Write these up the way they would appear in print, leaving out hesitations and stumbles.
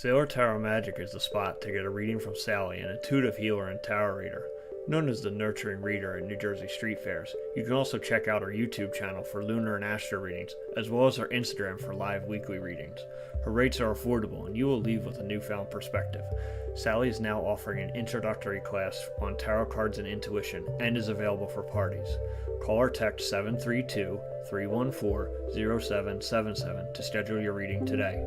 Sailor Tarot Magic is the spot to get a reading from Sally, an intuitive healer and tarot reader. Known as the Nurturing Reader at New Jersey street fairs, you can also check out our YouTube channel for lunar and astro readings, as well as our Instagram for live weekly readings. Her rates are affordable, and you will leave with a newfound perspective. Sally is now offering an introductory class on tarot cards and intuition, and is available for parties. Call or text 732-314-0777 to schedule your reading today.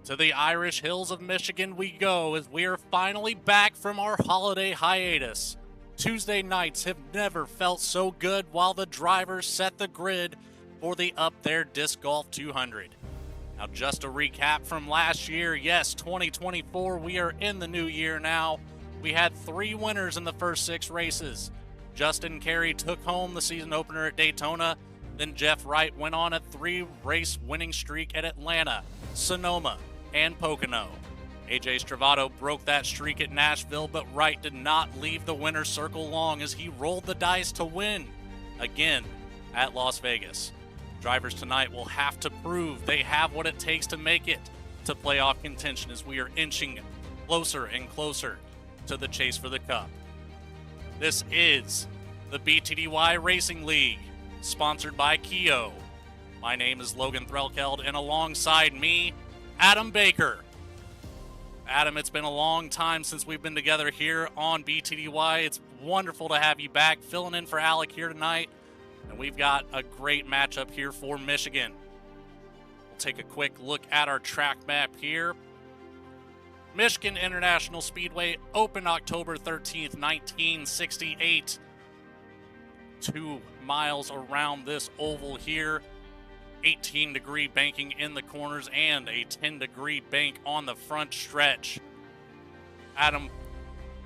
To the Irish hills of Michigan we go as we are finally back from our holiday hiatus. Tuesday nights have never felt so good while the drivers set the grid for the Up There Disc Golf 200. Now just a recap from last year, yes, 2024, we are in the new year now. We had 3 winners in the first 6 races. Justin Carey took home the season opener at Daytona, then Jeff Wright went on a 3-race winning streak at Atlanta, Sonoma, and Pocono. AJ Stravato broke that streak at Nashville, but Wright did not leave the winner's circle long as he rolled the dice to win again at Las Vegas. Drivers tonight will have to prove they have what it takes to make it to playoff contention as we are inching closer and closer to the chase for the Cup. This is the BTDY Racing League, sponsored by KHIO. My name is Logan Threlkeld, and alongside me, Adam Baker. Adam, it's been a long time since we've been together here on BTDY. It's wonderful to have you back filling in for Alec here tonight. And we've got a great matchup here for Michigan. We'll take a quick look at our track map here. Michigan International Speedway opened October 13th, 1968. 2 miles around this oval here. 18-degree banking in the corners and a 10-degree bank on the front stretch. Adam,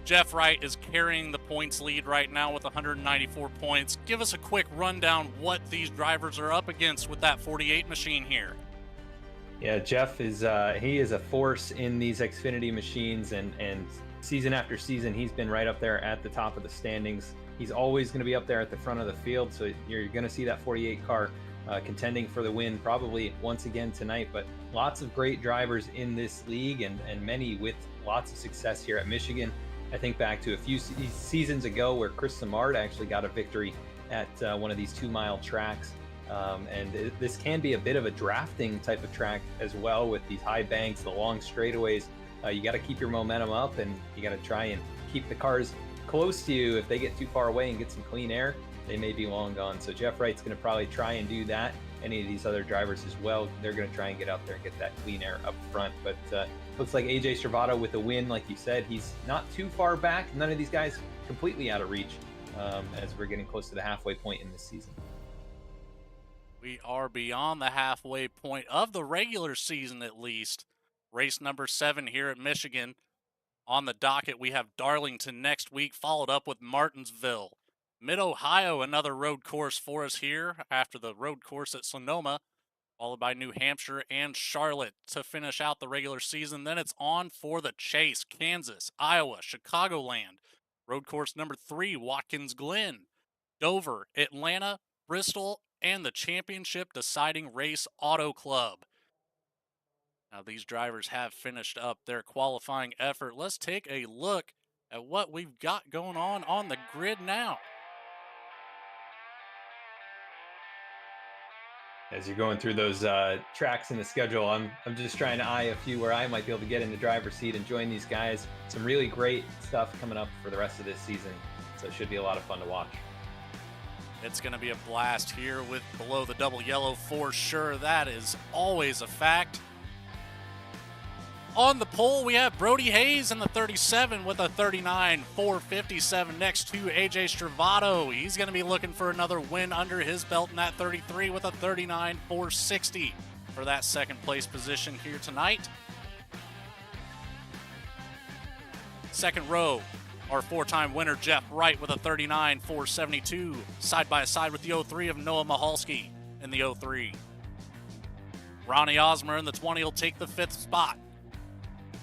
Jeff Wright is carrying the points lead right now with 194 points. Give us a quick rundown what these drivers are up against with that 48 machine here. Yeah, Jeff is he is a force in these Xfinity machines, and season after season he's been right up there at the top of the standings. He's always going to be up there at the front of the field, so you're going to see that 48 car contending for the win probably once again tonight. But lots of great drivers in this league, and many with lots of success here at Michigan. I think back to a few seasons ago where Chris Samard actually got a victory at one of these 2-mile tracks. This can be a bit of a drafting type of track as well, with these high banks, the long straightaways. You got to keep your momentum up, and you got to try and keep the cars close to you. If they get too far away and get some clean air, they may be long gone. So Jeff Wright's going to probably try and do that. Any of these other drivers as well, they're going to try and get out there and get that clean air up front. But looks like AJ Servato with the win. Like you said, he's not too far back. None of these guys completely out of reach as we're getting close to the halfway point in this season. We are beyond the halfway point of the regular season, at least. Race number 7 here at Michigan. On the docket, we have Darlington next week, followed up with Martinsville. Mid-Ohio, another road course for us here after the road course at Sonoma, followed by New Hampshire and Charlotte to finish out the regular season. Then it's on for the chase. Kansas, Iowa, Chicagoland. Road course number 3, Watkins Glen. Dover, Atlanta, Bristol, and the championship deciding race, Auto Club. Now, these drivers have finished up their qualifying effort. Let's take a look at what we've got going on the grid now. As you're going through those tracks in the schedule, I'm just trying to eye a few where I might be able to get in the driver's seat and join these guys. Some really great stuff coming up for the rest of this season, so it should be a lot of fun to watch. It's going to be a blast here with Below the Double Yellow for sure. That is always a fact. On the pole, we have Brody Hayes in the 37 with a 39.457 next to AJ Stravato. He's going to be looking for another win under his belt in that 33 with a 39.460 for that second place position here tonight. Second row, our 4-time winner Jeff Wright with a 39.472, side by side with the 03 of Noah Mahalski in the 03. Ronnie Osmer in the 20 will take the 5th spot,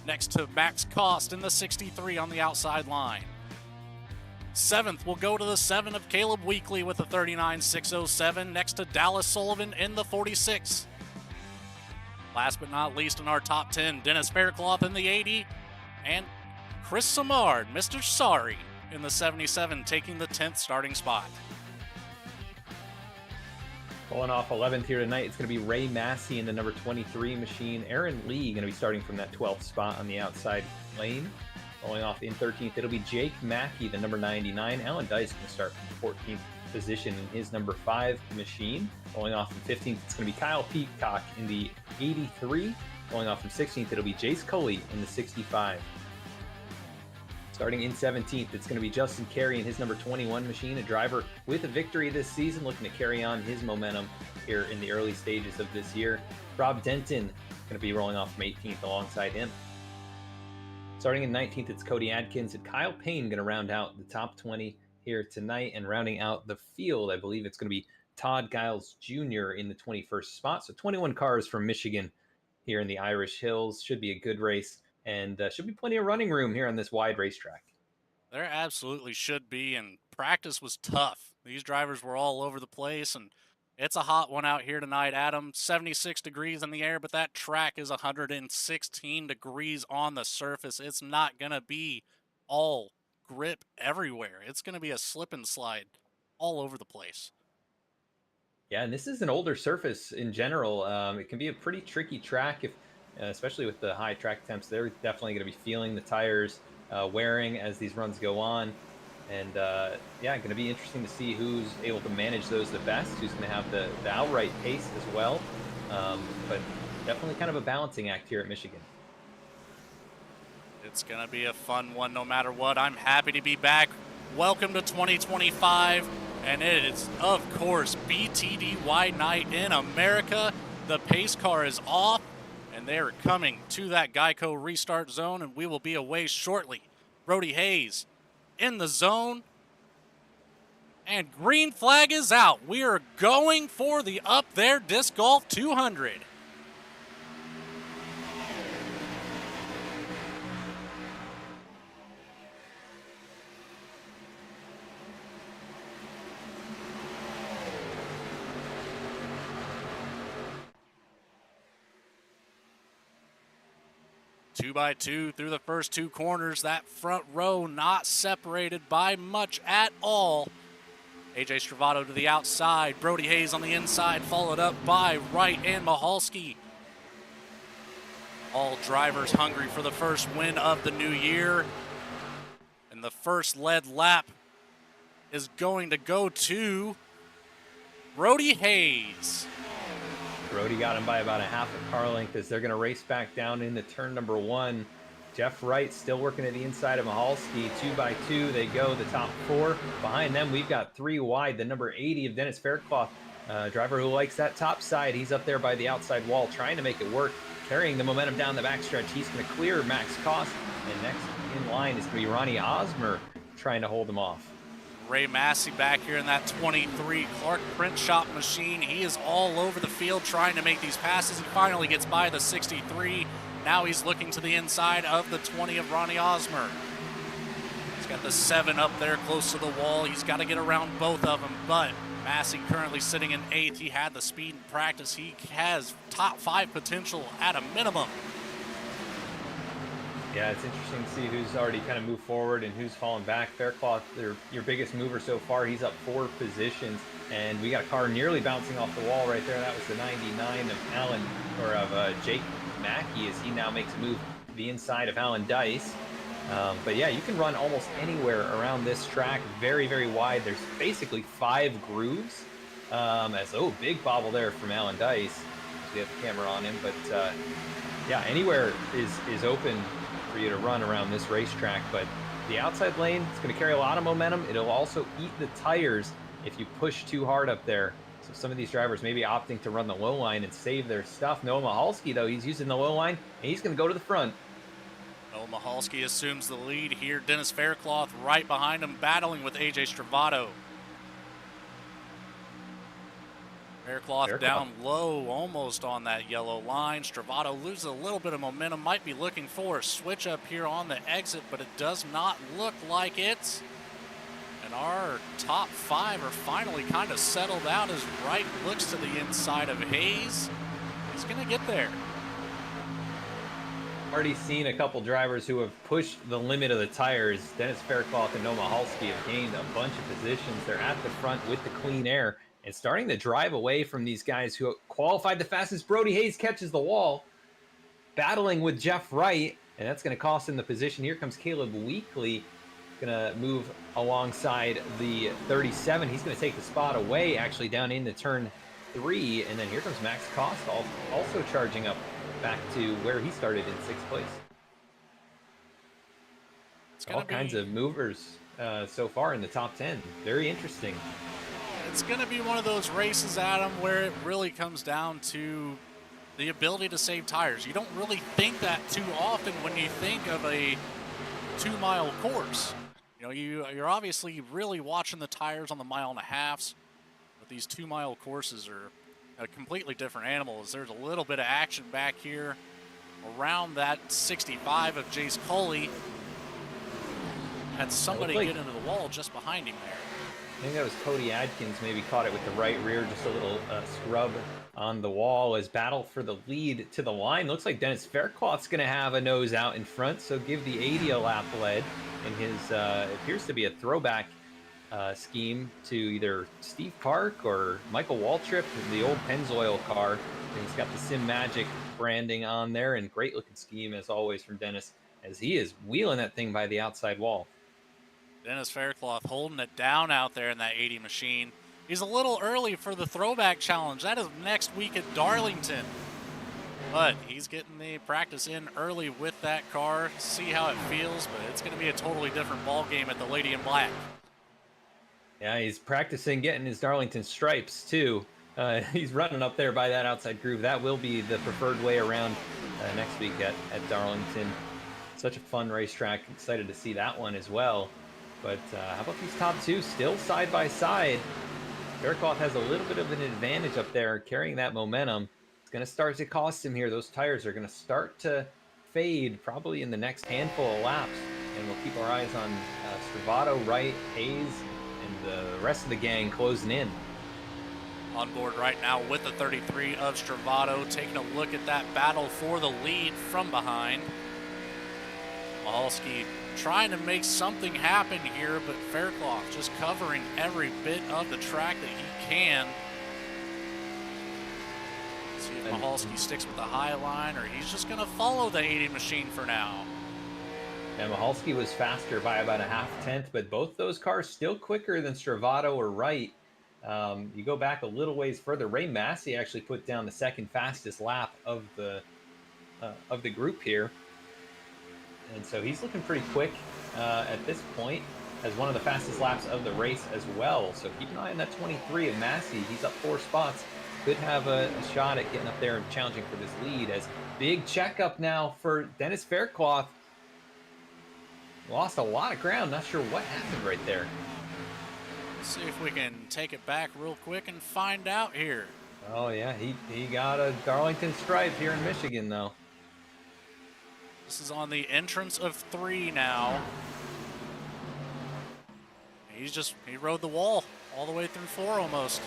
next to Max Cost in the 63 on the outside line. 7th will go to the 7 of Caleb Weekly with a 39.607, next to Dallas Sullivan in the 46. Last but not least in our top 10, Dennis Faircloth in the 80, and Chris Samard, Mr. Sorry, in the 77, taking the 10th starting spot. Pulling off 11th here tonight, it's going to be Ray Massey in the number 23 machine. Aaron Lee going to be starting from that 12th spot on the outside lane. Rolling off in 13th, it'll be Jake Mackey, the number 99. Alan Dice going to start from the 14th position in his number 5 machine. Rolling off from 15th, it's going to be Kyle Peacock in the 83. Rolling off from 16th, it'll be Jace Cully in the 65. Starting in 17th, it's going to be Justin Carey in his number 21 machine, a driver with a victory this season, looking to carry on his momentum here in the early stages of this year. Rob Denton going to be rolling off from 18th alongside him. Starting in 19th, it's Cody Adkins and Kyle Payne going to round out the top 20 here tonight, and rounding out the field, I believe it's going to be Todd Giles Jr. in the 21st spot. So 21 cars from Michigan here in the Irish Hills. Should be a good race. And should be plenty of running room here on this wide racetrack. There absolutely should be, and practice was tough. These drivers were all over the place, and it's a hot one out here tonight, Adam. 76 degrees in the air, but that track is 116 degrees on the surface. It's not going to be all grip everywhere. It's going to be a slip and slide all over the place. Yeah, and this is an older surface in general. It can be a pretty tricky track if especially with the high track temps. They're definitely going to be feeling the tires wearing as these runs go on. And yeah, going to be interesting to see who's able to manage those the best, who's going to have the outright pace as well. But definitely kind of a balancing act here at Michigan. It's going to be a fun one no matter what. I'm happy to be back. Welcome to 2025. And it is, of course, BTDY night in America. The pace car is off, and they are coming to that Geico restart zone, and we will be away shortly. Brody Hayes in the zone, and green flag is out. We are going for the Up There Disc Golf 200. 2x2 through the first two corners. That front row not separated by much at all. AJ Stravato to the outside. Brody Hayes on the inside, followed up by Wright and Mahalski. All drivers hungry for the first win of the new year. And the first lead lap is going to go to Brody Hayes. Brody got him by about a half a car length as they're going to race back down into turn number 1. Jeff Wright still working at the inside of Mahalski. 2x2, they go, the top 4. Behind them, we've got 3 wide. The number 80 of Dennis Faircloth, driver who likes that top side. He's up there by the outside wall trying to make it work, carrying the momentum down the backstretch. He's going to clear Max Koss. And next in line is going to be Ronnie Osmer trying to hold him off. Ray Massey back here in that 23 Clark print shop machine. He is all over the field trying to make these passes. He finally gets by the 63. Now he's looking to the inside of the 20 of Ronnie Osmer. He's got the 7 up there close to the wall. He's got to get around both of them, but Massey currently sitting in 8th. He had the speed in practice. He has top 5 potential at a minimum. Yeah, it's interesting to see who's already kind of moved forward and who's fallen back. Faircloth, your biggest mover so far. He's up 4 positions, and we got a car nearly bouncing off the wall right there. That was the 99 of Jake Mackey as he now makes a move to the inside of Alan Dice. But yeah, you can run almost anywhere around this track. Very, very wide. There's basically 5 grooves. Big bobble there from Alan Dice. We have the camera on him, but yeah, anywhere is open for you to run around this racetrack. But the outside lane, it's going to carry a lot of momentum. It'll also eat the tires if you push too hard up there. So some of these drivers may be opting to run the low line and save their stuff. Noah Mahalski, though, he's using the low line, and he's going to go to the front. Noah Mahalski assumes the lead here. Dennis Faircloth right behind him, battling with AJ Stravato. Faircloth down low, almost on that yellow line. Stravato loses a little bit of momentum, might be looking for a switch up here on the exit, but it does not look like it. And our top 5 are finally kind of settled out as Wright looks to the inside of Hayes. He's going to get there. Already seen a couple drivers who have pushed the limit of the tires. Dennis Faircloth and Noah Mahalski have gained a bunch of positions. They're at the front with the clean air and starting to drive away from these guys who qualified the fastest. Brody Hayes catches the wall, battling with Jeff Wright, and that's going to cost him the position. Here comes Caleb Weekly, going to move alongside the 37. He's going to take the spot away, actually down into turn 3, and then here comes Max Koss, also charging up back to where he started in 6th place. All kinds of movers so far in the top 10. Very interesting. It's going to be one of those races, Adam, where it really comes down to the ability to save tires. You don't really think that too often when you think of a 2-mile course. You know, you're obviously really watching the tires on the 1.5 miles, but these 2-mile courses are a completely different animal. There's a little bit of action back here around that 65 of Jace Coley. Had somebody get into the wall just behind him there. I think that was Cody Adkins, maybe caught it with the right rear, just a little scrub on the wall as battle for the lead to the line. Looks like Dennis Faircloth's going to have a nose out in front, so give the 80 a lap lead in his, appears to be a throwback scheme to either Steve Park or Michael Waltrip, the old Pennzoil car. And he's got the Sim Magic branding on there, and great looking scheme as always from Dennis as he is wheeling that thing by the outside wall. Dennis Faircloth holding it down out there in that 80 machine. He's a little early for the throwback challenge. That is next week at Darlington. But he's getting the practice in early with that car. See how it feels, but it's going to be a totally different ball game at the Lady in Black. Yeah, he's practicing getting his Darlington stripes too. He's running up there by that outside groove. That will be the preferred way around next week at Darlington. Such a fun racetrack. Excited to see that one as well. But how about these top 2 still side by side? Faircloth has a little bit of an advantage up there carrying that momentum. It's going to start to cost him here. Those tires are going to start to fade probably in the next handful of laps. And we'll keep our eyes on Stravato, Wright, Hayes, and the rest of the gang closing in. On board right now with the 33 of Stravato, taking a look at that battle for the lead from behind. Mahalski trying to make something happen here, but Faircloth just covering every bit of the track that he can. See if Mahalski sticks with the high line, or he's just going to follow the 80 machine for now. And Mahalski was faster by about a half tenth, but both those cars still quicker than Stravato or Wright. You go back a little ways further, Ray Massey actually put down the second fastest lap of the group here. And so he's looking pretty quick at this point, as one of the fastest laps of the race as well. So keep an eye on that 23 of Massey. He's up 4 spots. Could have a shot at getting up there and challenging for this lead. As big checkup now for Dennis Faircloth. Lost a lot of ground. Not sure what happened right there. Let's see if we can take it back real quick and find out here. Oh, yeah. He got a Darlington stripe here in Michigan, though. This is on the entrance of 3 now. He rode the wall all the way through 4 almost.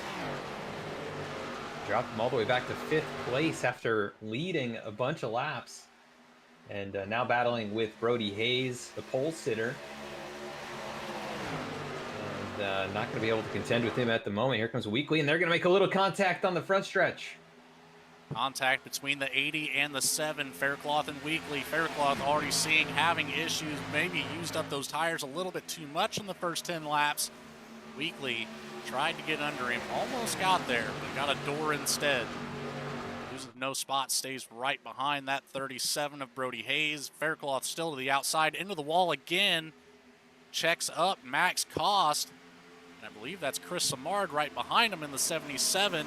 Dropped him all the way back to 5th place after leading a bunch of laps. And now battling with Brody Hayes, the pole sitter. And not going to be able to contend with him at the moment. Here comes Weekly, and they're going to make a little contact on the front stretch. Contact between the 80 and the 7, Faircloth and Weekly. Faircloth already having issues, maybe used up those tires a little bit too much in the first 10 laps. Weekly tried to get under him, almost got there, but got a door instead. Loses no spot, stays right behind that 37 of Brody Hayes. Faircloth still to the outside, into the wall again. Checks up Max Cost, and I believe that's Chris Samard right behind him in the 77.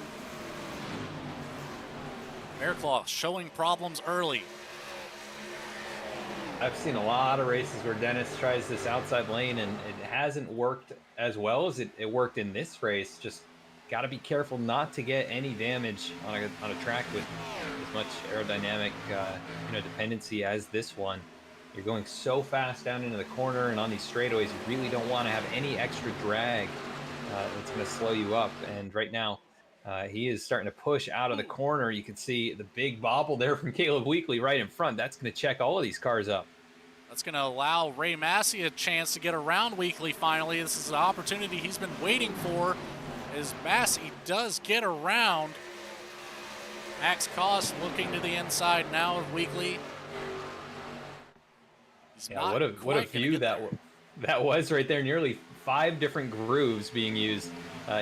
Faircloth showing problems early. I've seen a lot of races where Dennis tries this outside lane and it hasn't worked as well as it worked in this race. Just got to be careful not to get any damage on a track with as much aerodynamic dependency as this one. You're going so fast down into the corner, and on these straightaways, you really don't want to have any extra drag. It's going to slow you up. And right now, he is starting to push out of the corner. You can see the big bobble there from Caleb Weekly right in front. That's going to check all of these cars up. That's going to allow Ray Massey a chance to get around Weekly finally. This is an opportunity he's been waiting for, as Massey does get around. Max Cost looking to the inside now of Weekly. Yeah, what a view that was right there. Nearly 5 different grooves being used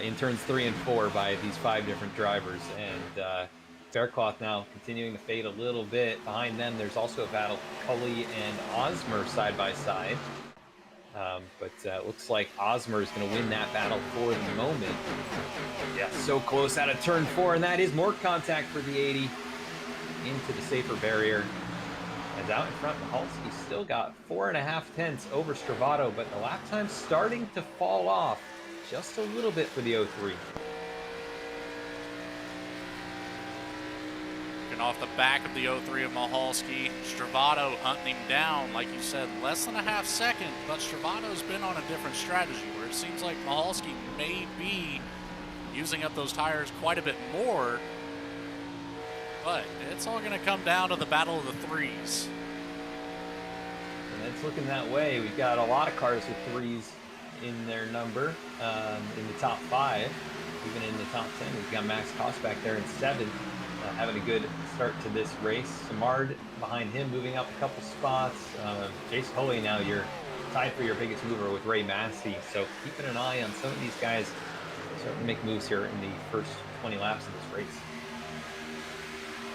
in turns 3 and 4 by these 5 different drivers. And Faircloth now continuing to fade a little bit. Behind them, there's also a battle, Cully and Osmer side by side. But it looks like Osmer is going to win that battle for the moment. Yeah, so close out of turn 4, and that is more contact for the 80 into the safer barrier. As out in front, Mahalski still got 4.5 tenths over Stravato, but the lap time starting to fall off just a little bit for the 03. Looking off the back of the 03 of Mahalski, Stravato hunting him down, like you said, less than a half second, but Stravato's been on a different strategy where it seems like Mahalski may be using up those tires quite a bit more. But it's all going to come down to the battle of the 3s. And it's looking that way. We've got a lot of cars with 3s in their number, in the top 5, even in the top 10. We've got Max Cost back there in 7th, having a good start to this race. Samard behind him, moving up a couple spots. Jace Coley now, you're tied for your biggest mover with Ray Massey. So keeping an eye on some of these guys starting to make moves here in the first 20 laps of this race.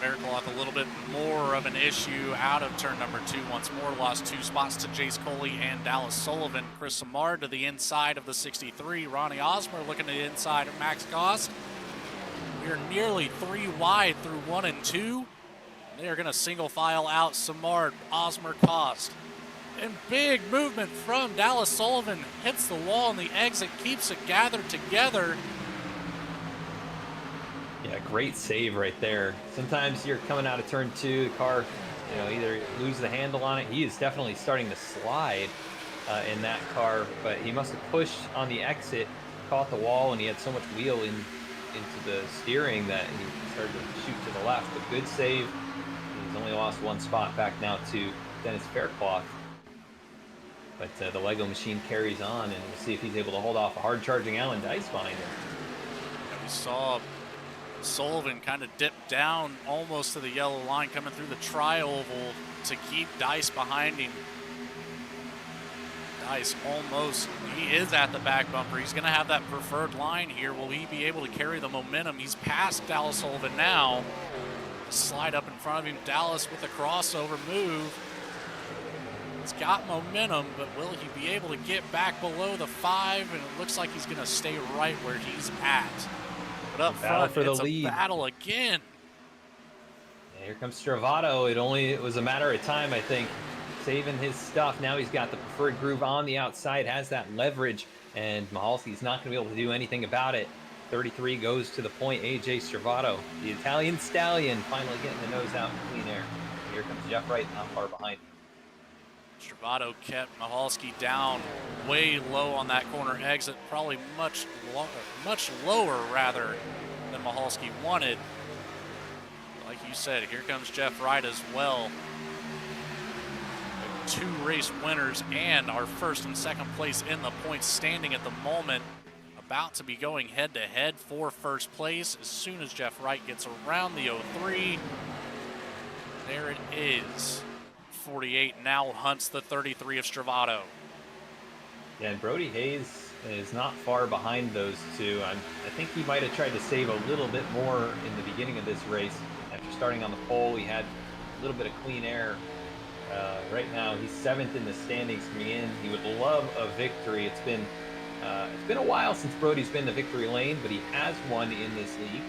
Faircloth a little bit more of an issue out of turn number 2. Once more lost 2 spots to Jace Coley and Dallas Sullivan. Chris Samard to the inside of the 63. Ronnie Osmer looking to the inside of Max Goss. We are nearly 3 wide through 1 and 2. They are going to single file out Samard, Osmer, Cost. And big movement from Dallas Sullivan. Hits the wall and the exit, keeps it gathered together. Yeah, great save right there. Sometimes you're coming out of turn 2, the car, either lose the handle on it. He is definitely starting to slide in that car, but he must have pushed on the exit, caught the wall, and he had so much wheel into the steering that he started to shoot to the left. But good save. He's only lost 1 spot back now to Dennis Faircloth. But the Lego machine carries on, and we'll see if he's able to hold off a hard-charging Alan Dice behind him. And we saw Sullivan kind of dip down almost to the yellow line coming through the tri-oval to keep Dice behind him. Dice almost, he is at the back bumper. He's going to have that preferred line here. Will he be able to carry the momentum? He's past Dallas Sullivan now. Slide up in front of him. Dallas with a crossover move. He's got momentum, but will he be able to get back below the 5? And it looks like he's going to stay right where he's at. But up front, for the it's lead. a battle again. And here comes Stravato. It was a matter of time, I think. Saving his stuff. Now he's got the preferred groove on the outside, has that leverage, and Mahalski's not going to be able to do anything about it. 33 goes to the point. AJ Stravato, the Italian stallion, finally getting the nose out in clean air. Here comes Jeff Wright, not far behind him. Stravato kept Mahalski down way low on that corner exit, probably much lower rather than Mahalski wanted. Like you said, here comes Jeff Wright as well. 2 race winners and our first and second place in the points standing at the moment. About to be going head to head for first place as soon as Jeff Wright gets around the 03. There it is. 48 now hunts the 33 of Stravato. Yeah, and Brody Hayes is not far behind those two. I think he might have tried to save a little bit more in the beginning of this race. After starting on the pole, he had a little bit of clean air. Right now, he's 7th in the standings coming in. He would love a victory. It's been a while since Brody's been in the victory lane, but he has won in this league,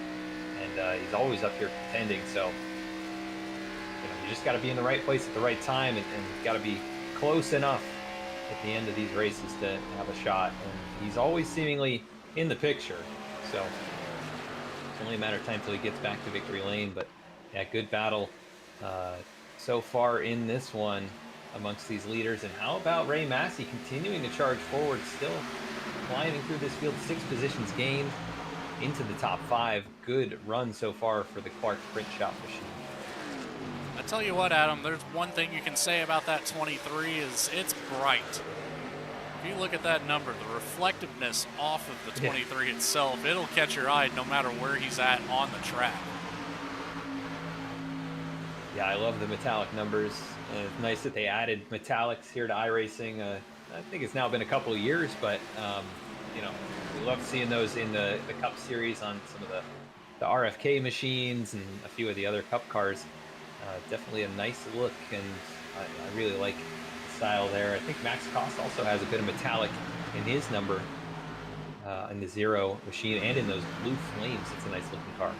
and he's always up here contending. So, you just got to be in the right place at the right time, and got to be close enough at the end of these races to have a shot. And he's always seemingly in the picture. So it's only a matter of time till he gets back to victory lane. But yeah, good battle so far in this one amongst these leaders. And how about Ray Massey continuing to charge forward, still climbing through this field, 6 positions gained into the top 5. Good run so far for the Clark Print Shop machine. I tell you what, Adam, there's one thing you can say about that 23 is it's bright. If you look at that number, the reflectiveness off of the 23 itself, it'll catch your eye no matter where he's at on the track. Yeah, I love the metallic numbers. It's nice that they added metallics here to iRacing. I think it's now been a couple of years, but we love seeing those in the Cup Series on some of the RFK machines and a few of the other Cup cars. Definitely a nice look, and I really like the style there. I think Max Cost also has a bit of metallic in his number in the Zero machine and in those blue flames. It's a nice looking car.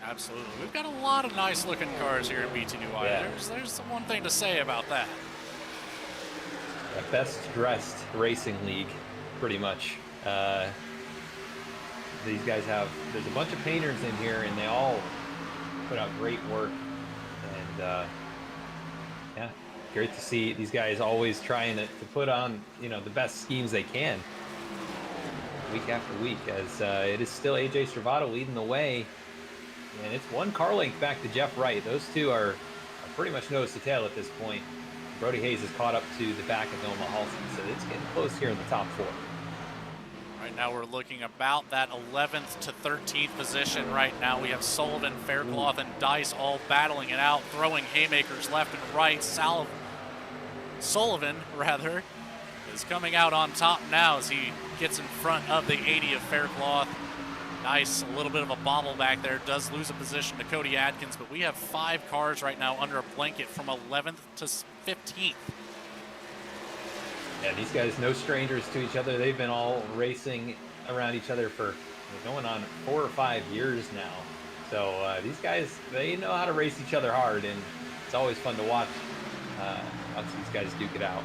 Absolutely. We've got a lot of nice looking cars here in BTDY. Yeah. There's one thing to say about that. The best dressed racing league, pretty much. These guys there's a bunch of painters in here, and they all put out great work. And yeah, great to see these guys always trying to put on, the best schemes they can week after week, as it is still AJ Stravato leading the way. And it's 1 car length back to Jeff Wright. Those two are pretty much nose to tail at this point. Brody Hayes is caught up to the back of Noah Halsey, so it's getting close here in the top 4. Right now we're looking about that 11th to 13th position right now. We have Sullivan, Faircloth, and Dice all battling it out, throwing haymakers left and right. Sullivan, is coming out on top now as he gets in front of the 80 of Faircloth. Nice, a little bit of a bobble back there. Does lose a position to Cody Adkins, but we have 5 cars right now under a blanket from 11th to 15th. Yeah, these guys, no strangers to each other. They've been all racing around each other for going on 4 or 5 years now. So these guys, they know how to race each other hard, and it's always fun to watch these guys duke it out.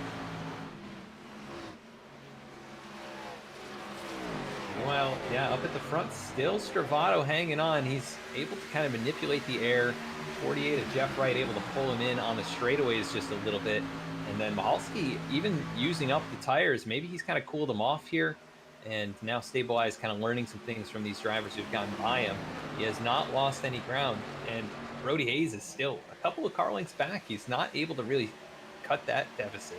Well, yeah, up at the front, still Stravato hanging on. He's able to kind of manipulate the air. 48 of Jeff Wright able to pull him in on the straightaways just a little bit. And then Mahalski even using up the tires. Maybe he's kind of cooled them off here. And now Stabilize kind of learning some things from these drivers who've gotten by him. He has not lost any ground. And Brody Hayes is still a couple of car lengths back. He's not able to really cut that deficit.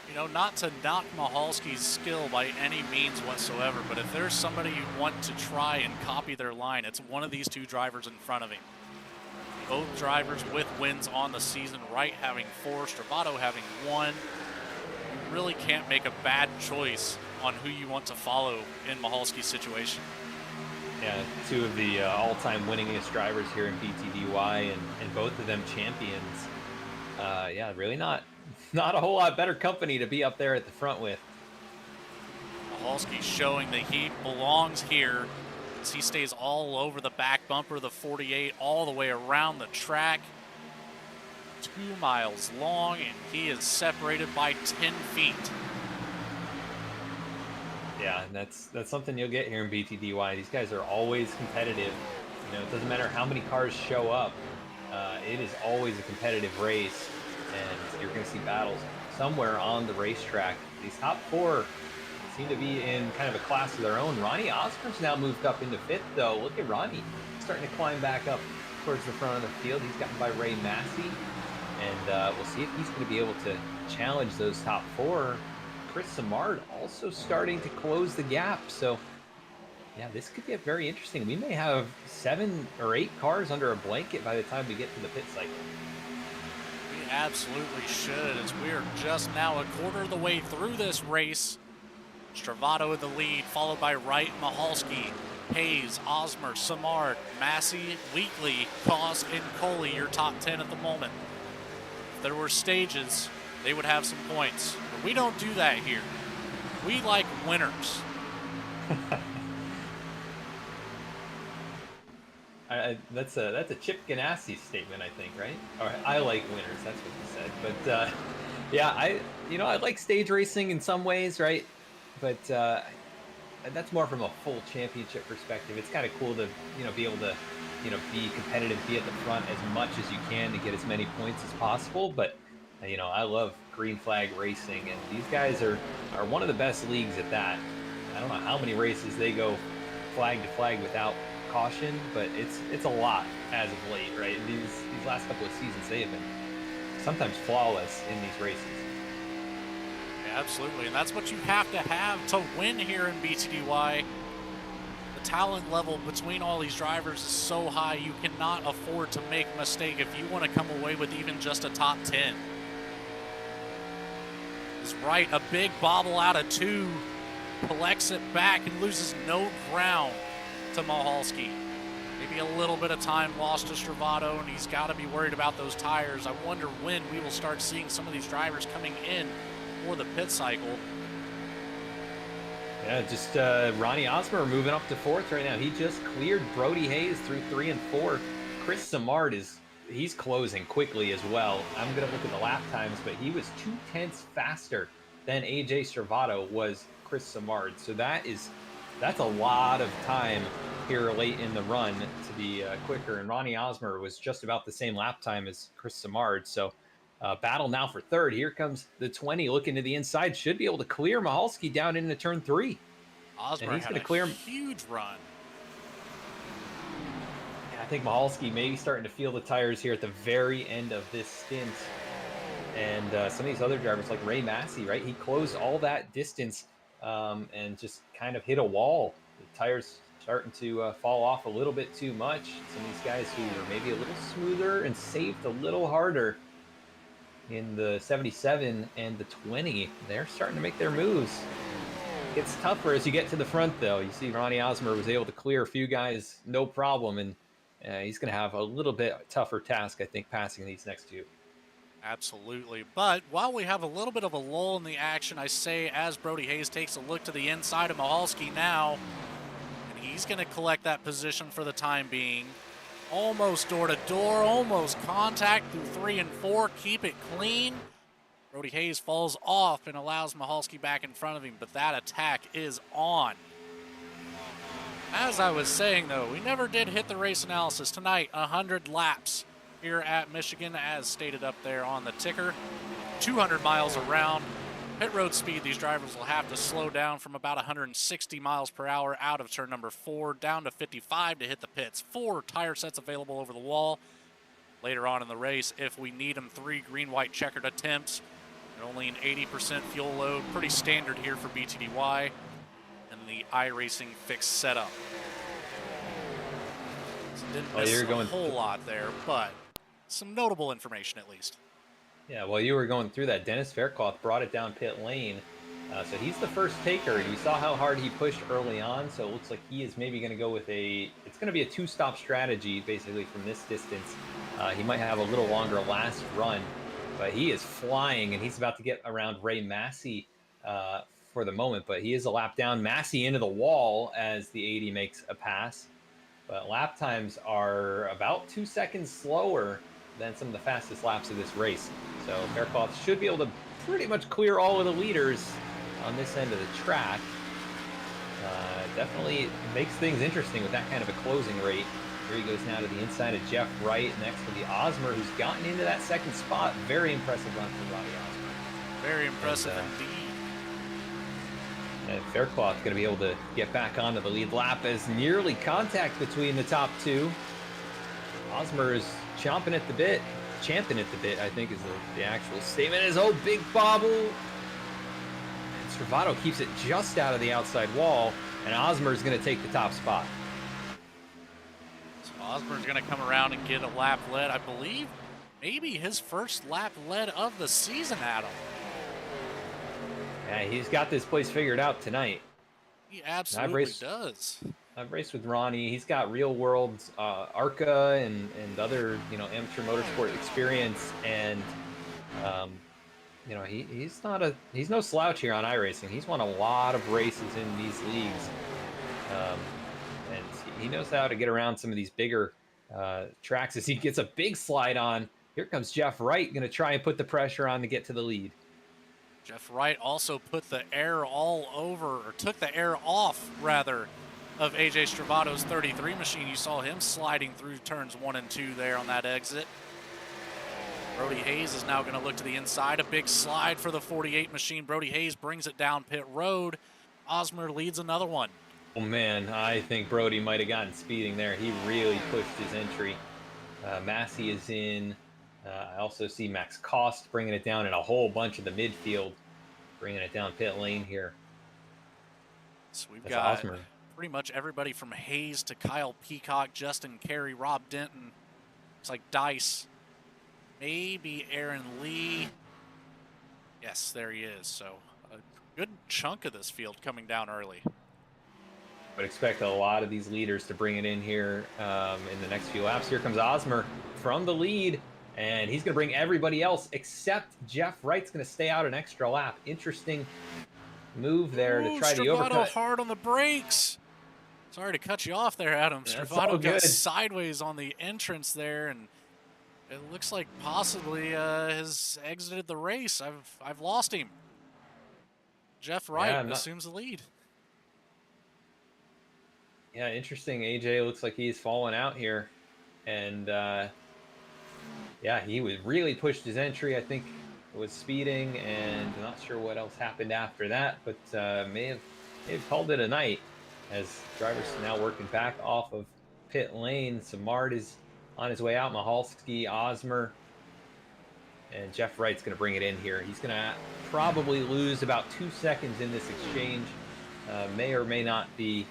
You know, not to knock Mahalski's skill by any means whatsoever, but if there's somebody you want to try and copy their line, it's one of these two drivers in front of him. Both drivers with wins on the season, Wright having 4, Stravato having 1. You really can't make a bad choice on who you want to follow in Mahalski's situation. Yeah, 2 of the all-time winningest drivers here in BTDY, and both of them champions. Yeah, really not a whole lot better company to be up there at the front with. Mahalski showing that he belongs here as he stays all over the back bumper, the 48, all the way around the track. 2 miles long, and he is separated by 10 feet. Yeah, and that's something you'll get here in BTDY. These guys are always competitive. You know, it doesn't matter how many cars show up. It is always a competitive race, and you're going to see battles somewhere on the racetrack. These top 4 seem to be in kind of a class of their own. Ronnie Osborne's now moved up into 5th, though. Look at Ronnie starting to climb back up towards the front of the field. He's gotten by Ray Massey, and we'll see if he's going to be able to challenge those top 4. Chris Samard also starting to close the gap. So, yeah, this could get very interesting. We may have 7 or 8 cars under a blanket by the time we get to the pit cycle. We absolutely should, as we are just now a quarter of the way through this race. Stravato in the lead, followed by Wright, Mahalski, Hayes, Osmer, Samard, Massey, Wheatley, Koss, and Coley, your top 10 at the moment. If there were stages, they would have some points. But we don't do that here. We like winners. That's a Chip Ganassi statement, I think, right? Or I like winners. That's what he said. But yeah, I like stage racing in some ways, right? But that's more from a full championship perspective. It's kind of cool to be able to be competitive, be at the front as much as you can to get as many points as possible. But I love green flag racing, and these guys are one of the best leagues at that. I don't know how many races they go flag to flag without caution, but it's a lot as of late, right? These last couple of seasons, they have been sometimes flawless in these races. Yeah, absolutely, and that's what you have to win here in BTDY. The talent level between all these drivers is so high, you cannot afford to make a mistake if you want to come away with even just a top 10. Is Wright, a big bobble out of 2, collects it back and loses no ground to Mahalski. Maybe a little bit of time lost to Stravato, and he's got to be worried about those tires. I wonder when we will start seeing some of these drivers coming in for the pit cycle. Yeah, just Ronnie Osmer moving up to 4th right now. He just cleared Brody Hayes through 3 and 4. Chris Samard he's closing quickly as well. I'm going to look at the lap times, but he was 0.2 faster than AJ Stravato was Chris Samard. So that's a lot of time here late in the run to be quicker. And Ronnie Osmer was just about the same lap time as Chris Samard. So battle now for 3rd. Here comes the 20 looking to the inside. Should be able to clear Mahalski down into turn 3. Osmer and he's had going to clear him. Huge run. I think Mahalski may be starting to feel the tires here at the very end of this stint. And some of these other drivers like Ray Massey, right? He closed all that distance and just kind of hit a wall. The tires starting to fall off a little bit too much. Some of these guys who were maybe a little smoother and saved a little harder in the 77 and the 20, they're starting to make their moves. It's tougher as you get to the front, though. You see Ronnie Osmer was able to clear a few guys, no problem, and he's going to have a little bit tougher task, I think, passing these next 2. Absolutely. But while we have a little bit of a lull in the action, I say as Brody Hayes takes a look to the inside of Mahalski now, and he's going to collect that position for the time being. Almost door to door, almost contact through 3 and 4. Keep it clean. Brody Hayes falls off and allows Mahalski back in front of him, but that attack is on. As I was saying, though, we never did hit the race analysis tonight. 100 laps here at Michigan, as stated up there on the ticker. 200 miles around. Pit road speed, these drivers will have to slow down from about 160 miles per hour out of turn number 4 down to 55 to hit the pits. 4 tire sets available over the wall. Later on in the race, if we need them, 3 green-white checkered attempts. And only an 80% fuel load, pretty standard here for BTDY and the iRacing fixed setup. So didn't miss a whole lot there, but some notable information at least. Yeah, while you were going through that, Dennis Faircloth brought it down pit lane. So he's the first taker. You saw how hard he pushed early on, so it looks like he is maybe going to go with it's going to be a two-stop strategy, basically, from this distance. He might have a little longer last run, but he is flying, and he's about to get around Ray Massey for the moment, but he is a lap down. Massey into the wall as the 80 makes a pass, but lap times are about 2 seconds slower than some of the fastest laps of this race. So Faircloth should be able to pretty much clear all of the leaders on this end of the track. Definitely makes things interesting with that kind of a closing rate. Here he goes now to the inside of Jeff Wright, next to the Osmer, who's gotten into that second spot. Very impressive run for Roddy Osmer. Very impressive indeed. And Faircloth going to be able to get back onto the lead lap as nearly contact between the top two. Osmer is champing at the bit, I think is the actual statement. Is big bobble. And Stravato keeps it just out of the outside wall, and Osmer is going to take the top spot. So Osmer's going to come around and get a lap lead, I believe. Maybe his first lap lead of the season, Adam. Yeah, he's got this place figured out tonight. He absolutely does. I've raced with Ronnie. He's got real world ARCA and other, amateur motorsport experience. And, he's no slouch here on iRacing. He's won a lot of races in these leagues. And he knows how to get around some of these bigger tracks as he gets a big slide on. Here comes Jeff Wright, going to try and put the pressure on to get to the lead. Jeff Wright also put the air took the air off, rather, of AJ Stravato's 33 machine. You saw him sliding through turns 1 and 2 there on that exit. Brody Hayes is now going to look to the inside. A big slide for the 48 machine. Brody Hayes brings it down pit road. Osmer leads another one. Oh, man, I think Brody might have gotten speeding there. He really pushed his entry. Massey is in. I also see Max Cost bringing it down, and a whole bunch of the midfield bringing it down pit lane here. So we've got Osmer. Pretty much everybody from Hayes to Kyle Peacock, Justin Carey, Rob Denton. It's like Dice. Maybe Aaron Lee. Yes, there he is. So a good chunk of this field coming down early. I would expect a lot of these leaders to bring it in here in the next few laps. Here comes Osmer from the lead, and he's going to bring everybody else except Jeff Wright's going to stay out an extra lap. Interesting move there to try the overcut. Hard on the brakes. Sorry to cut you off there, Adam. Stravato got sideways on the entrance there, and it looks like possibly has exited the race. I've lost him. Jeff Wright assumes the lead. Yeah, interesting. AJ looks like he's fallen out here, and he was really pushed his entry. I think it was speeding, and I'm not sure what else happened after that, but may have called it a night. As drivers now working back off of pit lane. Samard is on his way out. Mahalski, Osmer, and Jeff Wright's going to bring it in here. He's going to probably lose about 2 seconds in this exchange. May or may not be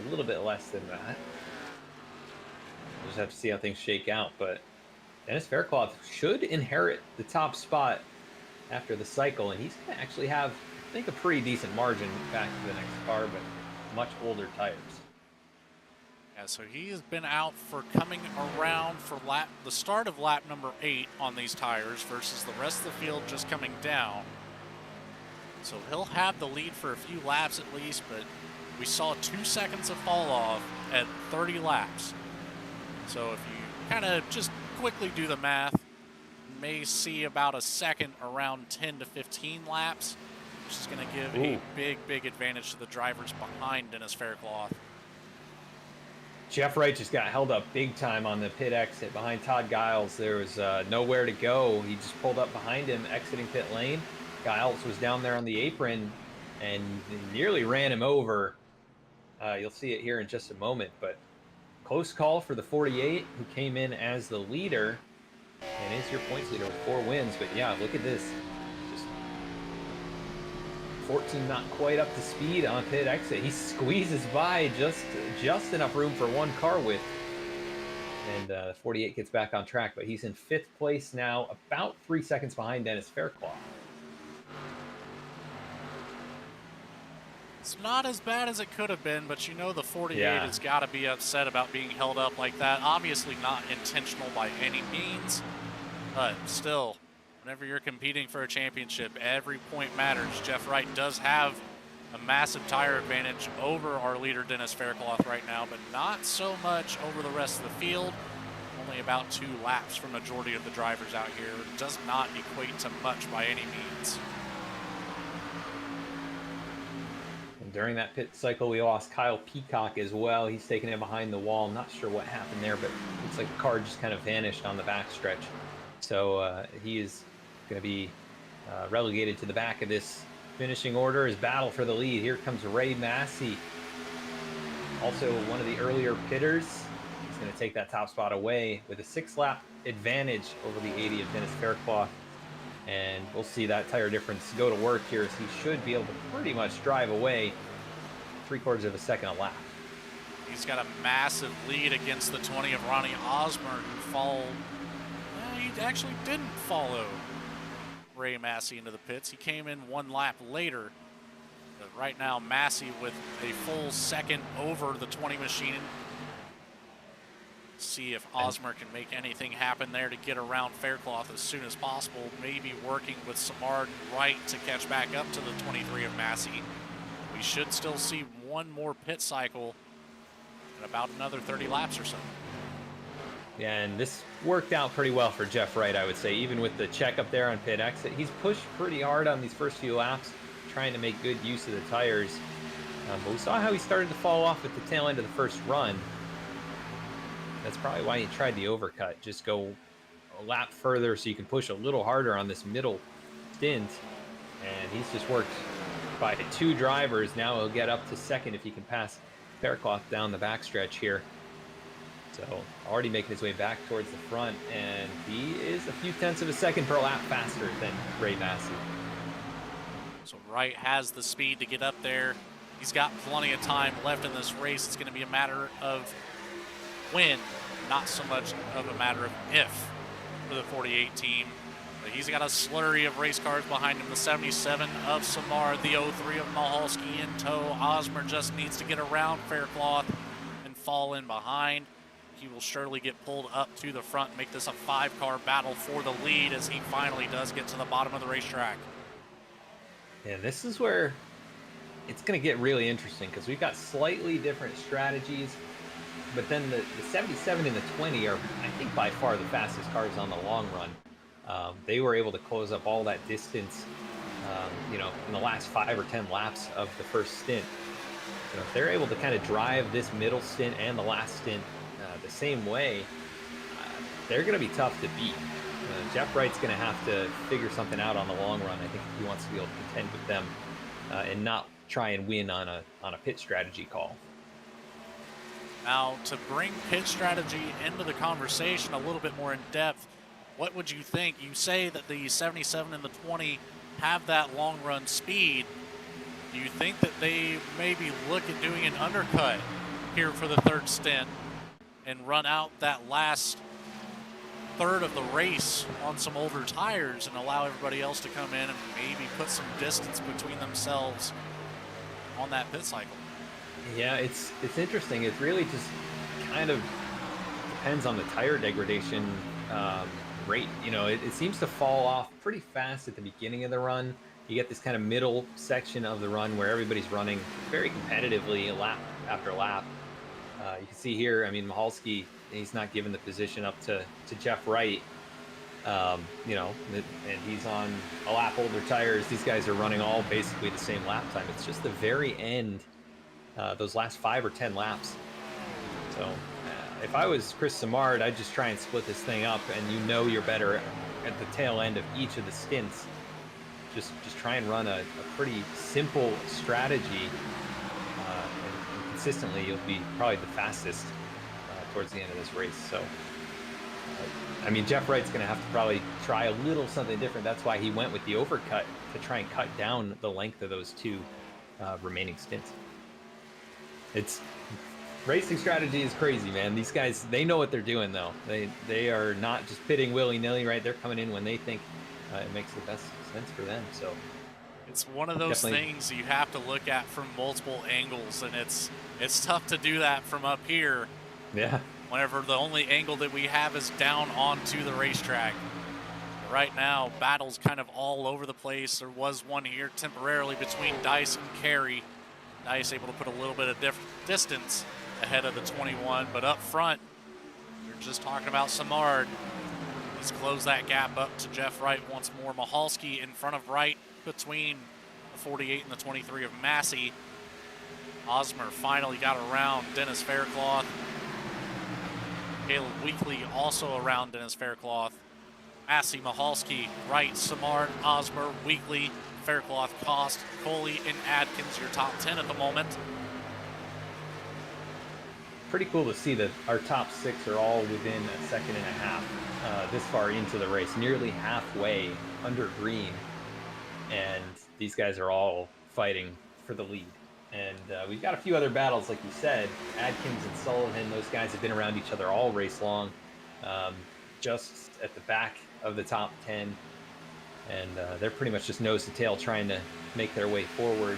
a little bit less than that. We'll just have to see how things shake out. But Dennis Faircloth should inherit the top spot after the cycle, and he's going to actually have, I think, a pretty decent margin back to the next car, but much older tires. Yeah, so he has been out for coming around for the start of lap number 8 on these tires versus the rest of the field just coming down. So he'll have the lead for a few laps at least, but we saw 2 seconds of fall off at 30 laps. So if you kind of just quickly do the math, you may see about a second around 10 to 15 laps, which is going to give a big advantage to the drivers behind Dennis Faircloth. Jeff Wright just got held up big time on the pit exit behind Todd Giles. There was nowhere to go. He just pulled up behind him, exiting pit lane. Giles was down there on the apron and nearly ran him over. You'll see it here in just a moment, but close call for the 48, who came in as the leader and is your points leader with 4 wins. But yeah, look at this. Just 14 not quite up to speed on pit exit. He squeezes by just enough room for one car width. And 48 gets back on track, but he's in 5th place now, about 3 seconds behind Dennis Fairclough. It's not as bad as it could have been, but you know the 48 Yeah. has got to be upset about being held up like that. Obviously not intentional by any means, but still, whenever you're competing for a championship, every point matters. Jeff Wright does have a massive tire advantage over our leader Dennis Fairclough right now, but not so much over the rest of the field. Only about 2 laps from majority of the drivers out here. Does not equate to much by any means. And during that pit cycle, we lost Kyle Peacock as well. He's taken in behind the wall. Not sure what happened there, but looks like the car just kind of vanished on the backstretch. So he is going to be relegated to the back of this finishing order. His battle for the lead. Here comes Ray Massey, also one of the earlier pitters. He's going to take that top spot away with a 6-lap advantage over the 80 of Dennis Fairclough. And we'll see that tire difference go to work here, as he should be able to pretty much drive away 3/4 of a second a lap. He's got a massive lead against the 20 of Ronnie Osborne, who followed. He actually didn't follow Ray Massey into the pits. He came in 1 lap later. But right now, Massey with a full second over the 20 machine. See if Osmer can make anything happen there to get around Fairclough as soon as possible. Maybe working with Samard and Wright to catch back up to the 23 of Massey. We should still see one more pit cycle in about another 30 laps or so. Yeah, and this worked out pretty well for Jeff Wright, I would say. Even with the checkup there on pit exit, he's pushed pretty hard on these first few laps, trying to make good use of the tires. But we saw how he started to fall off at the tail end of the first run. That's probably why he tried the overcut. Just go a lap further so you can push a little harder on this middle stint. And he's just worked by 2 drivers. Now he'll get up to second if he can pass Fairclough down the backstretch here. So already making his way back towards the front, and he is a few tenths of a second per lap faster than Ray Massey. So Wright has the speed to get up there. He's got plenty of time left in this race. It's going to be a matter of when, not so much of a matter of if for the 48 team. But he's got a slurry of race cars behind him. The 77 of Samar, the 03 of Mahalski in tow. Osmer just needs to get around Fairclough and fall in behind. He will surely get pulled up to the front and make this a 5-car battle for the lead as he finally does get to the bottom of the racetrack. Yeah, this is where it's going to get really interesting, because we've got slightly different strategies. But then the 77 and the 20 are, I think, by far the fastest cars on the long run. They were able to close up all that distance, in the last 5 or 10 laps of the first stint. So if they're able to kind of drive this middle stint and the last stint the same way, they're going to be tough to beat. Jeff Wright's going to have to figure something out on the long run, I think, if he wants to be able to contend with them and not try and win on a pit strategy call. Now, to bring pit strategy into the conversation a little bit more in depth, what would you think? You say that the 77 and the 20 have that long run speed. Do you think that they maybe look at doing an undercut here for the third stint and run out that last third of the race on some older tires and allow everybody else to come in and maybe put some distance between themselves on that pit cycle? Yeah, it's interesting. It really just kind of depends on the tire degradation rate. It seems to fall off pretty fast at the beginning of the run. You get this kind of middle section of the run where everybody's running very competitively lap after lap. You can see here, Mahalski, he's not given the position up to Jeff Wright, and he's on a lap older tires. These guys are running all basically the same lap time. It's just the very end, those last 5 or 10 laps. So if I was Chris Samard, I'd just try and split this thing up, and you're better at the tail end of each of the stints. Just try and run a pretty simple strategy, and consistently you'll be probably the fastest towards the end of this race. So I mean, Jeff Wright's going to have to probably try a little something different. That's why he went with the overcut to try and cut down the length of those two remaining stints. It's racing strategy is crazy, man. These guys, they know what they're doing, though. They are not just pitting willy-nilly, right? They're coming in when they think it makes the best sense for them. So it's one of those things you have to look at from multiple angles, and it's tough to do that from up here. Yeah. Whenever the only angle that we have is down onto the racetrack. Right now, battle's kind of all over the place. There was one here temporarily between Dice and Carey. Dice able to put a little bit of distance ahead of the 21, but up front, you're just talking about Samard. He's closed that gap up to Jeff Wright once more. Mahalski in front of Wright between the 48 and the 23 of Massey. Osmer finally got around Dennis Faircloth. Caleb Weekly also around Dennis Faircloth. Massey, Mahalski, Wright, Samard, Osmer, Weekly, Faircloth, Cost, Coley, and Adkins, your top 10 at the moment. Pretty cool to see that our top 6 are all within a second and a half this far into the race, nearly halfway under green. And these guys are all fighting for the lead. And we've got a few other battles, like you said. Adkins and Sullivan, those guys have been around each other all race long, just at the back of the top 10. And they're pretty much just nose to tail trying to make their way forward.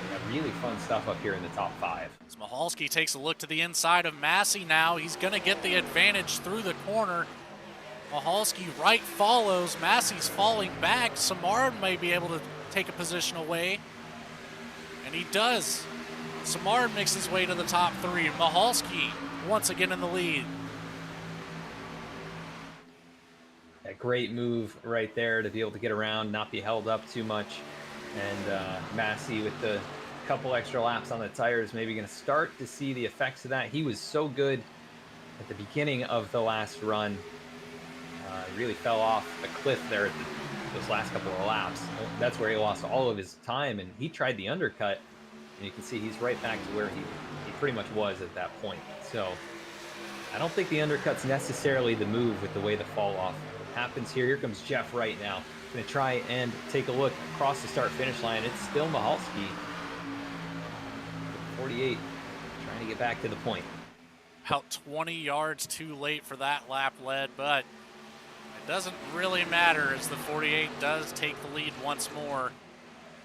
We got really fun stuff up here in the top 5. As Mahalski takes a look to the inside of Massey now, he's going to get the advantage through the corner. Mahalski right follows. Massey's falling back. Samard may be able to take a position away. And he does. Samard makes his way to the top 3. Mahalski once again in the lead. A great move right there to be able to get around, not be held up too much. And Massey with the couple extra laps on the tires, maybe going to start to see the effects of that. He was so good at the beginning of the last run. Really fell off a cliff there at those last couple of laps. That's where he lost all of his time, and he tried the undercut, and you can see he's right back to where he pretty much was at that point. So I don't think the undercut's necessarily the move with the way the fall off happens here. Here comes Jeff Wright now. Going to try and take a look across the start-finish line. It's still Mahalski. 48, trying to get back to the point. About 20 yards too late for that lap lead, but it doesn't really matter as the 48 does take the lead once more.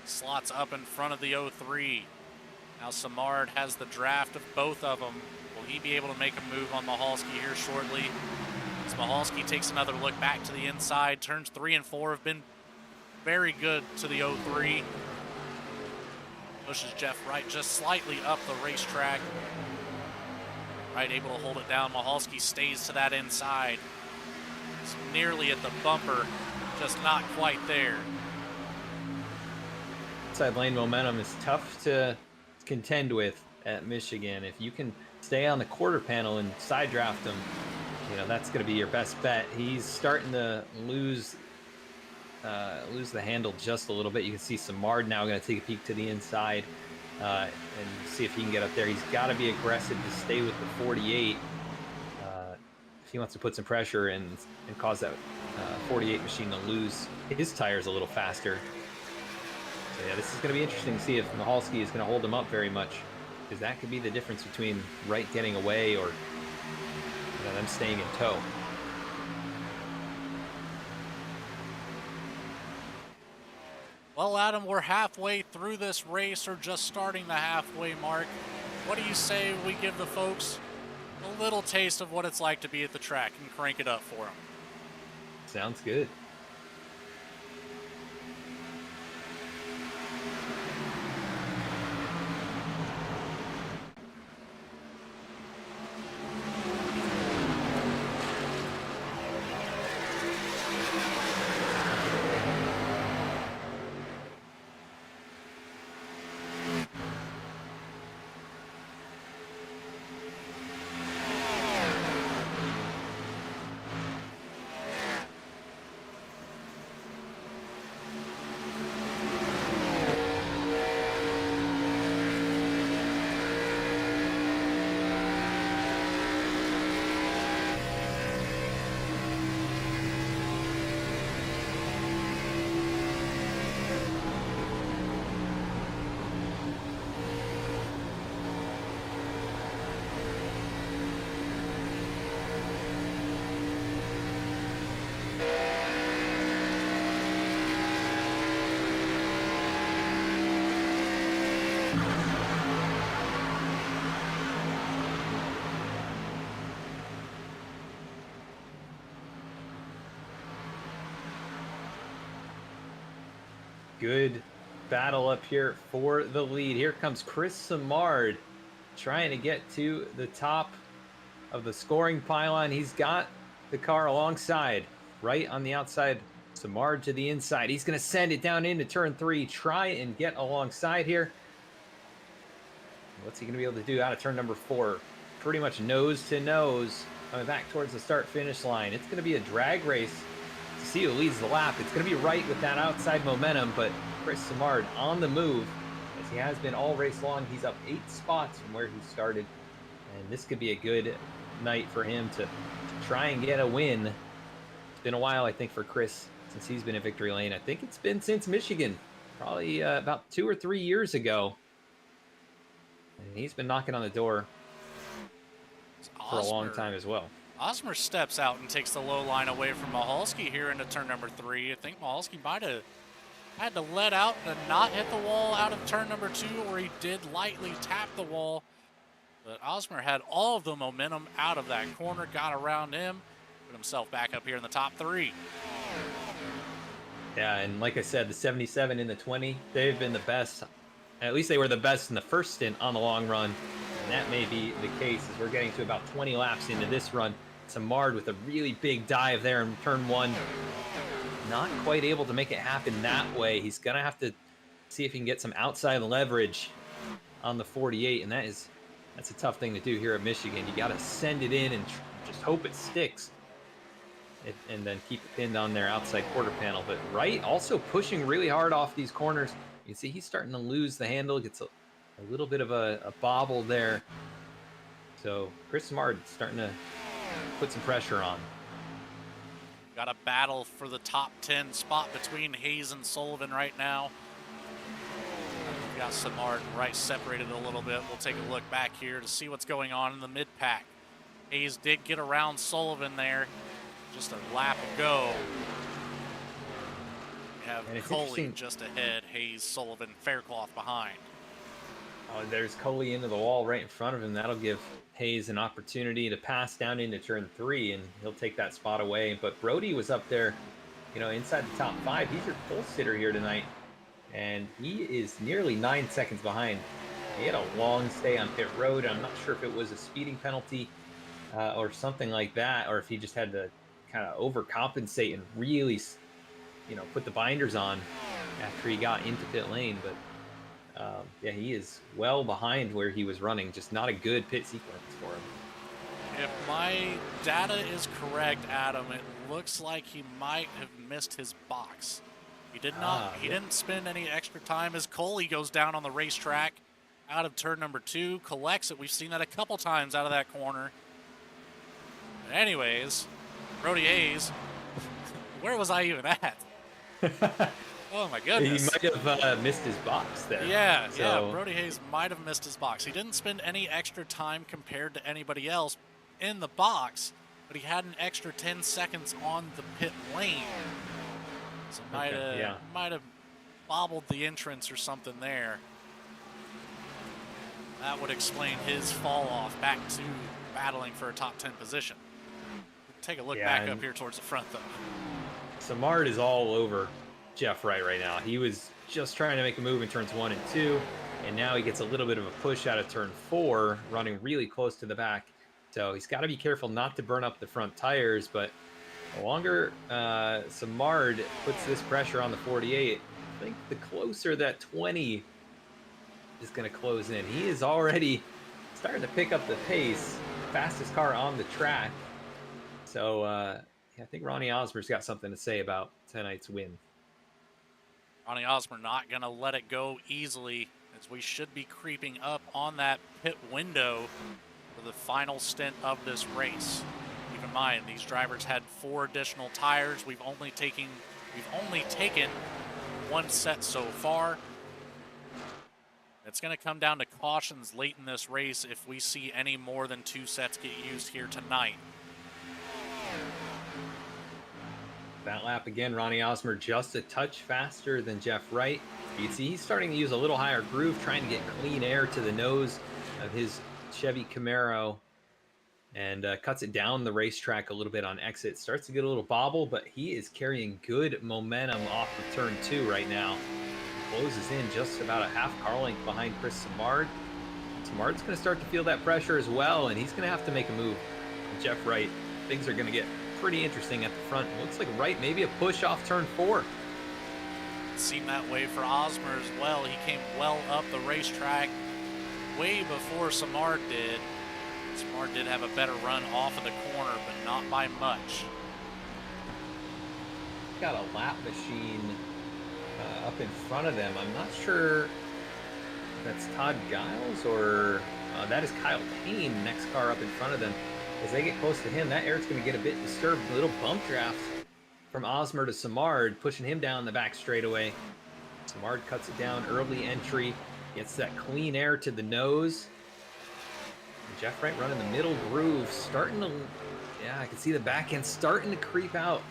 Slots up in front of the 03. Now Samard has the draft of both of them. Will he be able to make a move on Mahalski here shortly? As Mahalski takes another look back to the inside. Turns 3 and 4 have been very good to the 03. Pushes Jeff Wright just slightly up the racetrack. Wright able to hold it down. Mahalski stays to that inside. It's nearly at the bumper, just not quite there. Inside lane momentum is tough to contend with at Michigan. If you can stay on the quarter panel and side draft them, you know, that's going to be your best bet. He's starting to lose the handle just a little bit. You can see Samard now going to take a peek to the inside and see if he can get up there. He's got to be aggressive to stay with the 48 if he wants to put some pressure and cause that 48 machine to lose his tires a little faster. So yeah, this is going to be interesting to see if Mahalski is going to hold him up very much, because that could be the difference between Wright getting away or them staying in tow. Well, Adam, we're halfway through this race, or just starting the halfway mark. What do you say we give the folks a little taste of what it's like to be at the track and crank it up for them? Sounds good. good battle up here for the lead. Here comes Chris Samard trying to get to the top of the scoring pylon. He's got the car alongside, right on the outside. Samard to the inside. He's going to send it down into turn 3. Try and get alongside here. What's he going to be able to do out of turn number 4? Pretty much nose to nose, coming back towards the start-finish line. It's going to be a drag race to see who leads the lap. It's going to be Wright with that outside momentum, but Chris Samard on the move, as he has been all race long. He's up 8 spots from where he started, and this could be a good night for him to try and get a win. It's been a while, I think, for Chris since he's been in victory lane. I think it's been since Michigan, probably about 2 or 3 years ago. And he's been knocking on the door for a long time as well. Osmer steps out and takes the low line away from Mahalski here into turn number 3. I think Mahalski might have had to let out and not hit the wall out of turn number 2, or he did lightly tap the wall. But Osmer had all of the momentum out of that corner, got around him, put himself back up here in the top 3. Yeah, and like I said, the 77 and the 20, they've been the best. At least they were the best in the first stint on the long run. And that may be the case as we're getting to about 20 laps into this run. Samard with a really big dive there in turn 1. Not quite able to make it happen that way. He's going to have to see if he can get some outside leverage on the 48, and that's a tough thing to do here at Michigan. You got to send it in and just hope it sticks, and then keep it pinned on their outside quarter panel. But Wright also pushing really hard off these corners. You can see he's starting to lose the handle, gets a little bit of a bobble there. So Chris Samard starting to put some pressure on. Got a battle for the top 10 spot between Hayes and Sullivan right now. We've got Samard and Wright separated a little bit. We'll take a look back here to see what's going on in the mid-pack. Hayes did get around Sullivan there. Just a lap ago. We have Coley just ahead. Hayes, Sullivan, Faircloth behind. There's Coley into the wall right in front of him. That'll give Hayes an opportunity to pass down into turn 3, and he'll take that spot away. But Brody was up there, inside the top 5. He's your pole sitter here tonight, and he is nearly 9 seconds behind. He had a long stay on pit road. I'm not sure if it was a speeding penalty or something like that, or if he just had to kind of overcompensate and really, put the binders on after he got into pit lane. But yeah, he is well behind where he was running. Just not a good pit sequence for him. If my data is correct, Adam, it looks like he might have missed his box. He did not. He didn't spend any extra time as Coley goes down on the racetrack out of turn number 2, collects it. We've seen that a couple times out of that corner. But anyways, Brody Hayes, where was I even at? Oh my goodness. He might have missed his box there. Yeah, Brody Hayes might have missed his box. He didn't spend any extra time compared to anybody else in the box, but he had an extra 10 seconds on the pit lane. So might have bobbled the entrance or something there. That would explain his fall off back to battling for a top 10 position. Take a look back up here towards the front, though. Samard is all over Jeff Wright right now. He was just trying to make a move in turns 1 and 2, and now he gets a little bit of a push out of turn 4, running really close to the back. So he's got to be careful not to burn up the front tires, but the longer Samard puts this pressure on the 48, I think the closer that 20 is going to close in. He is already starting to pick up the pace, fastest car on the track. So I think Ronnie Osmer's got something to say about tonight's win. Ronnie Osmer not going to let it go easily, as we should be creeping up on that pit window for the final stint of this race. Keep in mind, these drivers had 4 additional tires. We've only taken 1 set so far. It's going to come down to cautions late in this race if we see any more than 2 sets get used here tonight. That lap again, Ronnie Osmer just a touch faster than Jeff Wright. You can see he's starting to use a little higher groove, trying to get clean air to the nose of his Chevy Camaro, and cuts it down the racetrack a little bit on exit. Starts to get a little bobble, but he is carrying good momentum off of turn 2 right now. closes in just about a half car length behind Chris Samard. Samard's going to start to feel that pressure as well, and he's going to have to make a move. And Jeff Wright, things are going to get pretty interesting at the front. It looks like Wright maybe a push off turn 4. Seemed that way for Osmer as well. He came well up the racetrack way before Samard did. Samard did have a better run off of the corner, but not by much. Got a lap machine up in front of them. I'm not sure if that's Todd Giles or that is Kyle Payne, next car up in front of them. As they get close to him, that air's going to get a bit disturbed. A little bump draft from Osmer to Samard, pushing him down the back straightaway. Samard cuts it down, early entry, gets that clean air to the nose. And Jeff Wright running the middle groove, starting to, yeah, I can see the back end starting to creep out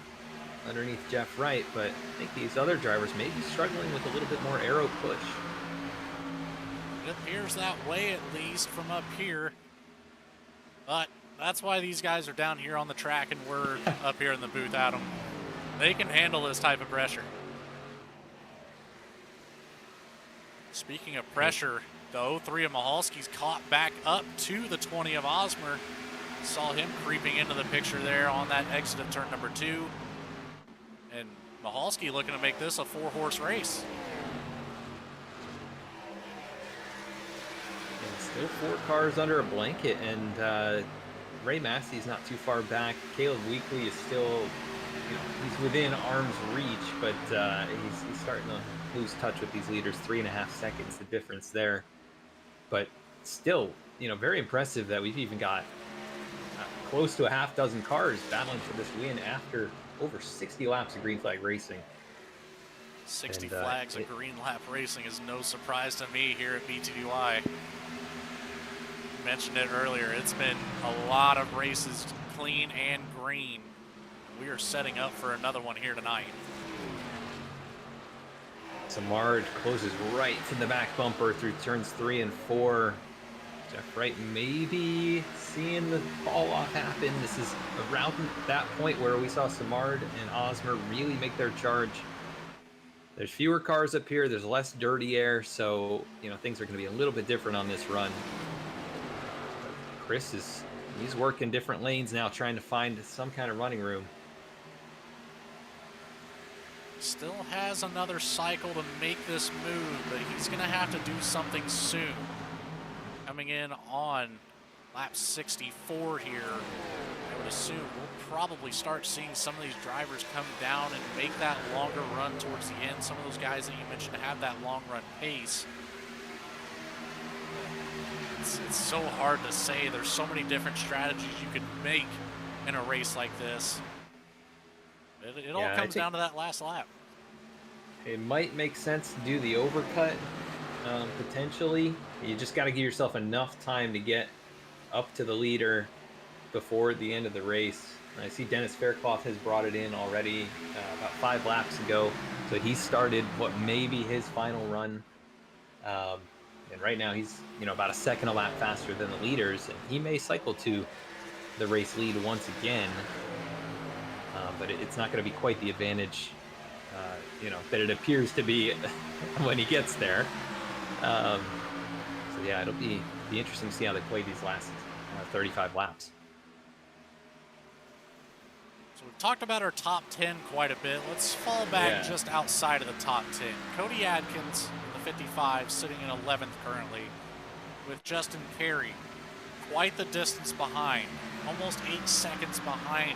underneath Jeff Wright, but I think these other drivers may be struggling with a little bit more aero push. It appears that way, at least from up here. But that's why these guys are down here on the track and we're up here in the booth, Adam. They can handle this type of pressure. Speaking of pressure, the 03 of Mahalski's caught back up to the 20 of Osmer. Saw him creeping into the picture there on that exit of turn number 2. And Mahalski looking to make this a 4-horse race. And still 4 cars under a blanket, and Ray Massey's not too far back. Caleb Weekly is still, he's within arm's reach, but he's starting to lose touch with these leaders. 3.5 seconds, the difference there. But still, very impressive that we've even got close to a half dozen cars battling for this win after over 60 laps of green flag racing. 60 flags of green lap racing is no surprise to me here at BTDY. Mentioned it earlier, it's been a lot of races clean and green. We are setting up for another one here tonight. Samard closes right to the back bumper through turns 3 and 4. Jeff Wright maybe seeing the fall off happen. This is around that point where we saw Samard and Osmer really make their charge. There's fewer cars up here, there's less dirty air, so things are going to be a little bit different on this run. Chris he's working different lanes now, trying to find some kind of running room. Still has another cycle to make this move, but he's going to have to do something soon. Coming in on lap 64 here, I would assume we'll probably start seeing some of these drivers come down and make that longer run towards the end. Some of those guys that you mentioned have that long run pace. It's so hard to say. There's so many different strategies you could make in a race like this. It all comes down to that last lap. It might make sense to do the overcut, potentially. You just got to give yourself enough time to get up to the leader before the end of the race. I see Dennis Faircloth has brought it in already about 5 laps ago. So he started what may be his final run. And right now he's about a second a lap faster than the leaders. And he may cycle to the race lead once again. But it's not going to be quite the advantage, that it appears to be when he gets there. So yeah, it'll be interesting to see how they play these last 35 laps. So we've talked about our top 10 quite a bit. Let's fall back just outside of the top 10. Cody Adkins, in the 55, sitting in 11th currently, with Justin Carey quite the distance behind, almost 8 seconds behind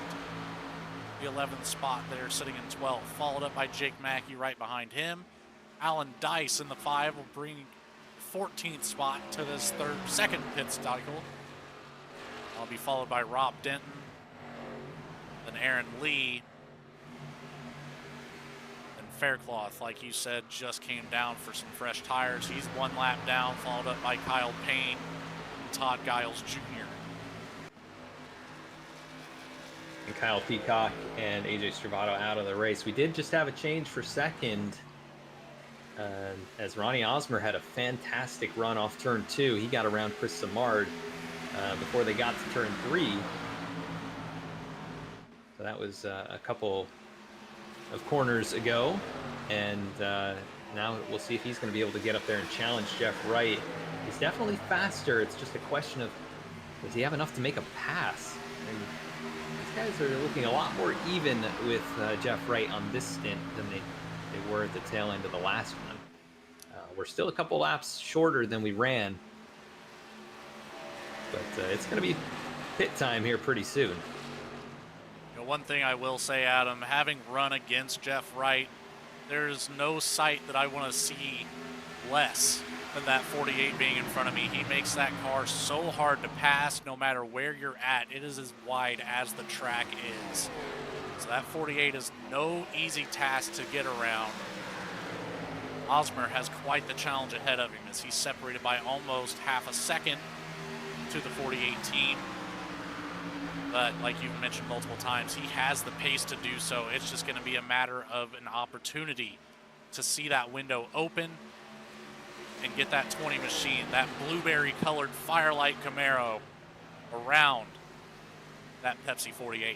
the 11th spot there, sitting in 12th, followed up by Jake Mackey right behind him. Alan Dice in the 5 will bring 14th spot to this second pit cycle. I'll be followed by Rob Denton, then Aaron Lee, and Faircloth, like you said, just came down for some fresh tires. He's 1 lap down, followed up by Kyle Payne and Todd Giles Jr. And Kyle Peacock and AJ Stravato out of the race. We did just have a change for second, as Ronnie Osmer had a fantastic run off turn 2. He got around Chris Samard before they got to turn 3. So that was a couple of corners ago, and Now we'll see if he's going to be able to get up there and challenge Jeff Wright. He's definitely faster. It's just a question of, does he have enough to make a pass? And these guys are looking a lot more even with Jeff Wright on this stint than they were at the tail end of the last one. We're still a couple laps shorter than we ran, but it's going to be pit time here pretty soon. You know, one thing I will say, Adam, having run against Jeff Wright, there's no sight that I want to see less than that 48 being in front of me. He makes that car so hard to pass no matter where you're at. It is as wide as the track is. So that 48 is no easy task to get around. Osmer has quite the challenge ahead of him as he's separated by almost half a second to the 48 team. But like you've mentioned multiple times, he has the pace to do so. It's just going to be a matter of an opportunity to see that window open and get that 20 machine, that blueberry colored Firelight Camaro around that Pepsi 48.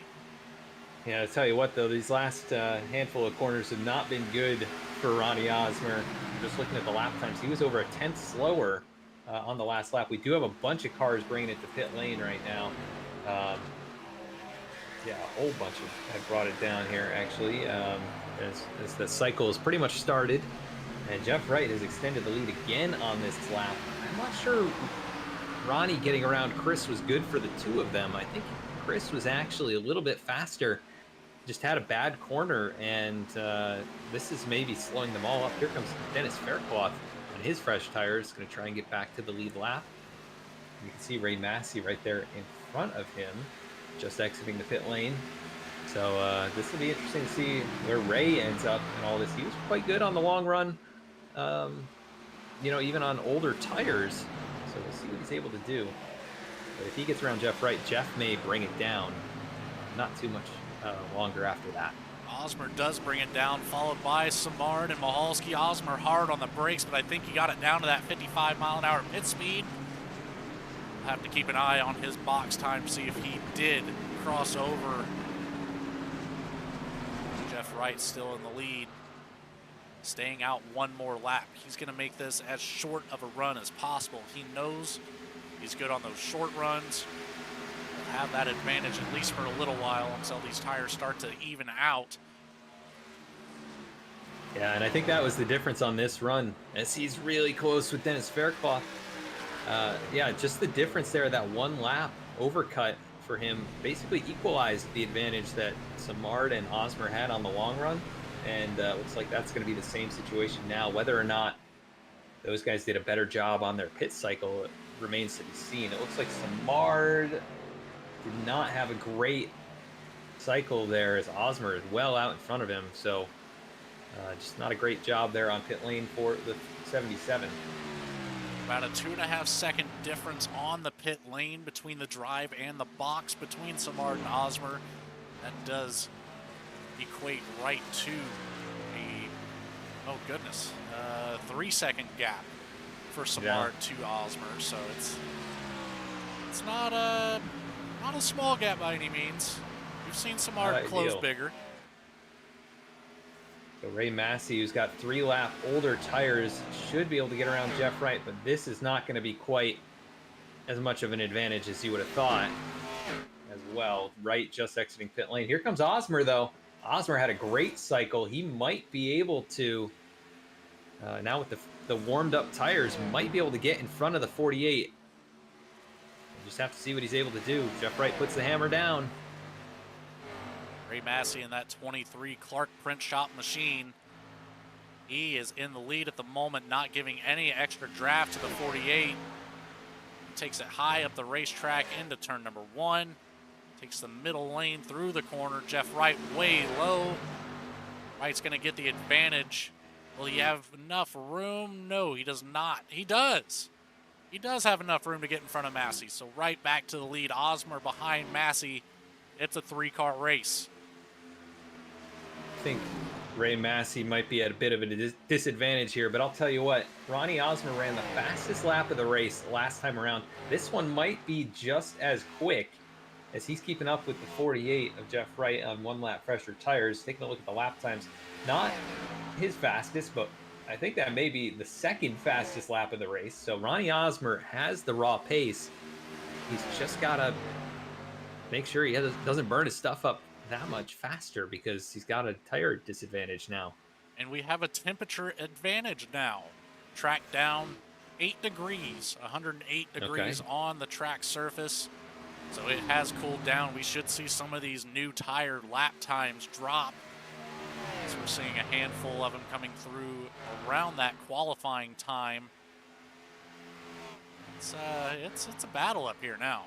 Yeah, I'll tell you what though, these last handful of corners have not been good for Ronnie Osmer. Just looking at the lap times, he was over a tenth slower on the last lap. We do have a bunch of cars bringing it to pit lane right now. Yeah, a whole bunch have brought it down here actually, as the cycle is pretty much started. And Jeff Wright has extended the lead again on this lap. I'm not sure Ronnie getting around Chris was good for the two of them. I think Chris was actually a little bit faster, just had a bad corner, and this is maybe slowing them all up. Here comes Dennis Faircloth on his fresh tires, going to try and get back to the lead lap. You can see Ray Massey right there in front of him, just exiting the pit lane. So this will be interesting to see where Ray ends up in all this. He was quite good on the long run, you know, even on older tires. So we'll see what he's able to do. But if he gets around Jeff Wright, Jeff may bring it down. Not too much longer after that. Osmer does bring it down, followed by Samard and Mahalski. Osmer hard on the brakes, but I think he got it down to that 55-mile-an-hour pit speed. We'll have to keep an eye on his box time to see if he did cross over. Jeff Wright still in the lead, staying out one more lap. He's going to make this as short of a run as possible. He knows he's good on those short runs. He'll have that advantage at least for a little while until these tires start to even out. Yeah, and I think that was the difference on this run, as he's really close with Dennis Faircloth. Yeah, just the difference there, that one lap overcut for him basically equalized the advantage that Samard and Osmer had on the long run. And looks like that's going to be the same situation now. Whether or not those guys did a better job on their pit cycle remains to be seen. It looks like Samard did not have a great cycle there, as Osmer is well out in front of him. So just not a great job there on pit lane for the 77. About a 2.5-second difference on the pit lane between the drive and the box between Samard and Osmer. That does equate right to a, oh goodness, 3-second gap for Samard to Osmer. So it's not a small gap by any means. We've seen Samard close bigger. So Ray Massey, who's got 3-lap older tires, should be able to get around Jeff Wright, but this is not going to be quite as much of an advantage as you would have thought as well. Wright just exiting pit lane. Here comes Osmer, though. Osmer had a great cycle. He might be able to, now with the warmed up tires, might be able to get in front of the 48. We'll just have to see what he's able to do. Jeff Wright puts the hammer down. Ray Massey in that 23 Clark Print Shop machine. He is in the lead at the moment, not giving any extra draft to the 48. He takes it high up the racetrack into turn number 1. Takes the middle lane through the corner. Jeff Wright way low. Wright's going to get the advantage. Will he have enough room? No, he does not. He does. He does have enough room to get in front of Massey. So Wright back to the lead. Osmer behind Massey. It's a 3-car race. I think Ray Massey might be at a bit of a disadvantage here, but I'll tell you what, Ronnie Osmer ran the fastest lap of the race last time around. This one might be just as quick, as he's keeping up with the 48 of Jeff Wright on 1 lap fresher tires. Taking a look at the lap times, not his fastest, but I think that may be the second fastest lap of the race. So Ronnie Osmer has the raw pace. He's just got to make sure he doesn't burn his stuff up that much faster because he's got a tire disadvantage now. And we have a temperature advantage now. Track down 8 degrees, 108 degrees on the track surface. So it has cooled down. We should see some of these new tire lap times drop. So we're seeing a handful of them coming through around that qualifying time. It's a battle up here now.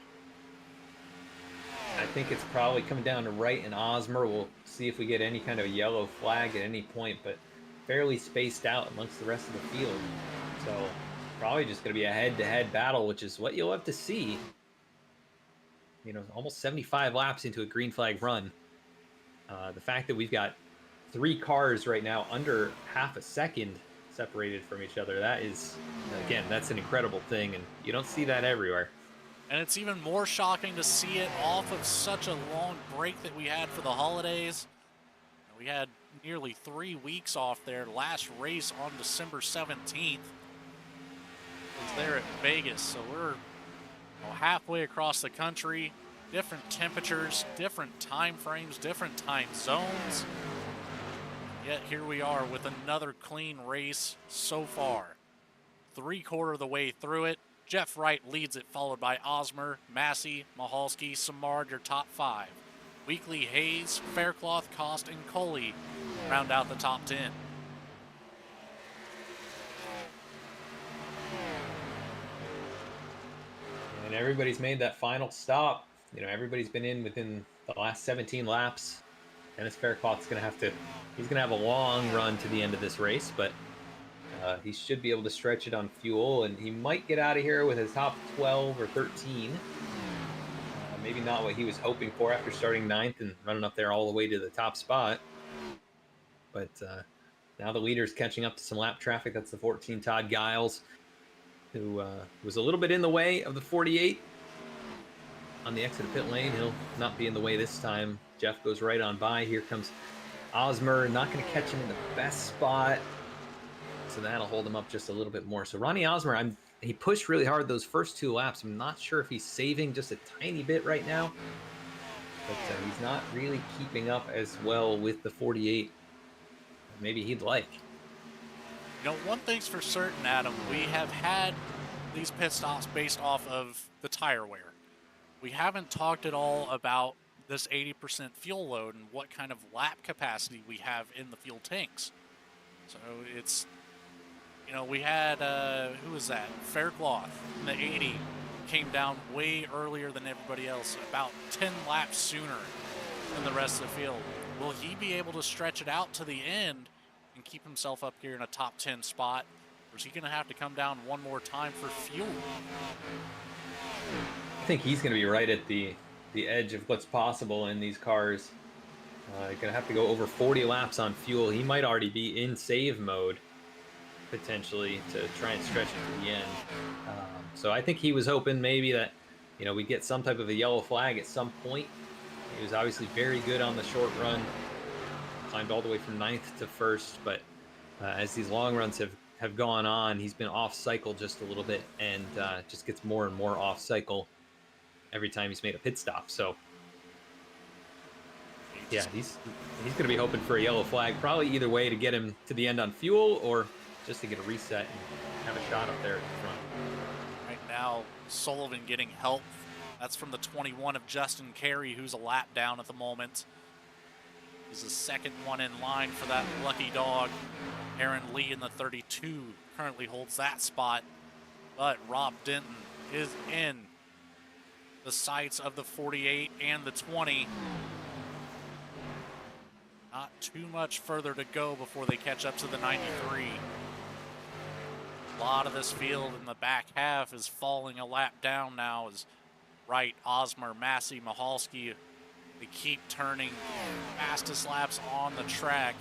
I think it's probably coming down to Wright and Osmer. We'll see if we get any kind of yellow flag at any point, but fairly spaced out amongst the rest of the field. So probably just going to be a head-to-head battle, which is what you'll have to see. You know, almost 75 laps into a green flag run. The fact that we've got 3 cars right now under half a second separated from each other, that is, again, that's an incredible thing, and you don't see that everywhere. And it's even more shocking to see it off of such a long break that we had for the holidays. We had nearly 3 weeks off there. Last race on December 17th was there at Vegas. So we're halfway across the country, different temperatures, different time frames, different time zones. Yet here we are with another clean race so far. 3/4 of the way through it. Jeff Wright leads it, followed by Osmer, Massey, Mahalski, Samard, your top 5. Weekly, Hayes, Faircloth, Cost, and Coley round out the top 10. And everybody's made that final stop. You know, everybody's been in within the last 17 laps. Dennis Faircloth's going to have to, he's going to have a long run to the end of this race, but he should be able to stretch it on fuel, and he might get out of here with his top 12 or 13. Maybe not what he was hoping for after starting 9th and running up there all the way to the top spot. But now the leader's catching up to some lap traffic. That's the 14, Todd Giles, who was a little bit in the way of the 48 on the exit of pit lane. He'll not be in the way this time. Jeff goes right on by. Here comes Osmer, not going to catch him in the best spot. So that'll hold him up just a little bit more. So Ronnie Osmer, he pushed really hard those first 2 laps. I'm not sure if he's saving just a tiny bit right now, but he's not really keeping up as well with the 48 maybe he'd like. You know, one thing's for certain, Adam, we have had these pit stops based off of the tire wear. We haven't talked at all about this 80% fuel load and what kind of lap capacity we have in the fuel tanks. So it's, you know, we had, who was that? Faircloth in the 80 came down way earlier than everybody else, about 10 laps sooner than the rest of the field. Will he be able to stretch it out to the end and keep himself up here in a top 10 spot? Or is he going to have to come down one more time for fuel? I think he's going to be right at the edge of what's possible in these cars. Going to have to go over 40 laps on fuel. He might already be in save mode, potentially, to try and stretch it to the end. So I think he was hoping maybe that, you know, we get some type of a yellow flag at some point. He was obviously very good on the short run, climbed all the way from 9th to 1st, but as these long runs have gone on, he's been off cycle just a little bit, and just gets more and more off cycle every time he's made a pit stop. So yeah, he's going to be hoping for a yellow flag, probably either way, to get him to the end on fuel or just to get a reset and have a shot up there at the front. Right now, Sullivan getting help. That's from the 21 of Justin Carey, who's a lap down at the moment. He's the second one in line for that lucky dog. Aaron Lee in the 32 currently holds that spot, but Rob Denton is in the sights of the 48 and the 20. Not too much further to go before they catch up to the 93. A lot of this field in the back half is falling a lap down now as Wright, Osmer, Massey, Mahalski, they keep turning fastest laps on the track.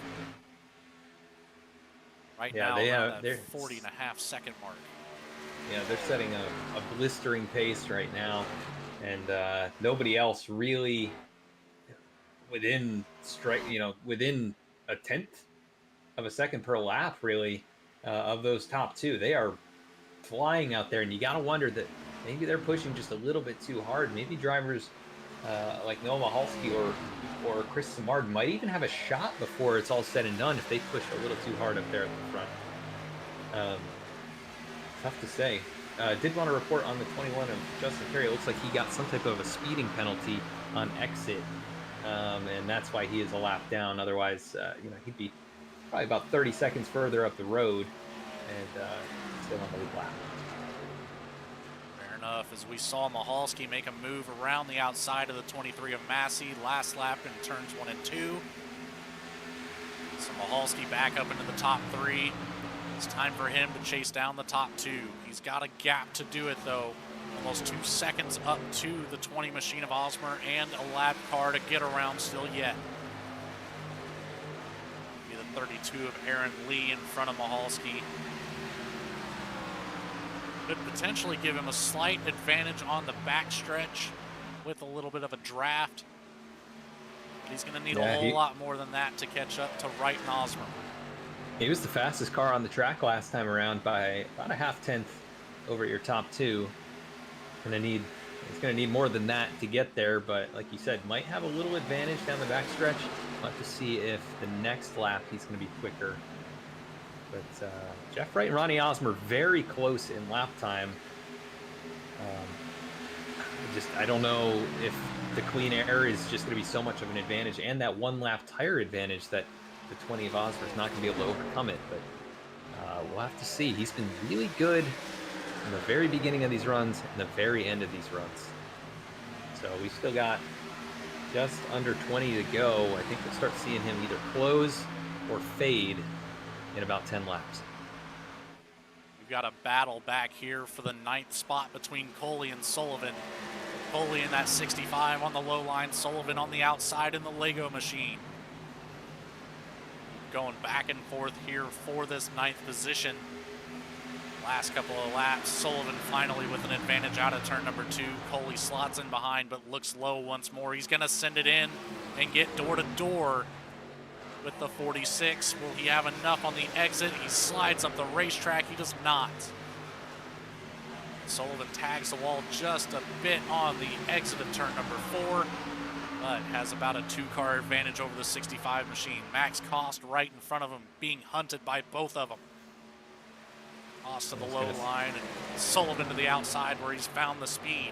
Right now, around that 40.5-second mark. Yeah, they're setting a blistering pace right now, and nobody else really within within a tenth of a second per lap, really. of those top two. They are flying out there, and you got to wonder that maybe they're pushing just a little bit too hard. Maybe drivers like Noah Mahalski or Chris Samard might even have a shot before it's all said and done if they push a little too hard up there at the front. Tough to say. Did want to report on the 21 of Justin Carey. It looks like he got some type of a speeding penalty on exit, and that's why he is a lap down. Otherwise, he'd be probably about 30 seconds further up the road and still on the lead lap. Fair enough, as we saw Mahalski make a move around the outside of the 23 of Massey last lap in turns 1 and 2. So Mahalski back up into the top 3. It's time for him to chase down the top 2. He's got a gap to do it, though. Almost 2 seconds up to the 20 machine of Osmer and a lap car to get around still yet. Be the 32 of Aaron Lee in front of Mahalski. Could potentially give him a slight advantage on the backstretch with a little bit of a draft. But he's going to need a whole lot more than that to catch up to Wright and Osmer. He was the fastest car on the track last time around by about a half-tenth over your top 2. He's going to need more than that to get there, but like you said, might have a little advantage down the backstretch. We'll have to see if the next lap he's going to be quicker. But Jeff Wright and Ronnie Osmer very close in lap time. I don't know if the clean air is just going to be so much of an advantage, and that 1 lap tire advantage that the 20 of Osmer is not going to be able to overcome it. But we'll have to see. He's been really good in the very beginning of these runs and the very end of these runs. So we still got just under 20 to go. I think we'll start seeing him either close or fade in about 10 laps. We've got a battle back here for the 9th spot between Coley and Sullivan. Coley in that 65 on the low line, Sullivan on the outside in the Lego machine. Going back and forth here for this 9th position. Last couple of laps, Sullivan finally with an advantage out of turn number 2. Coley slots in behind but looks low once more. He's going to send it in and get door to door with the 46. Will he have enough on the exit? He slides up the racetrack. He does not. Sullivan tags the wall just a bit on the exit of turn number 4, but has about a 2-car advantage over the 65 machine. Max Cost right in front of him, being hunted by both of them. Cost to the low line and Sullivan to the outside where he's found the speed.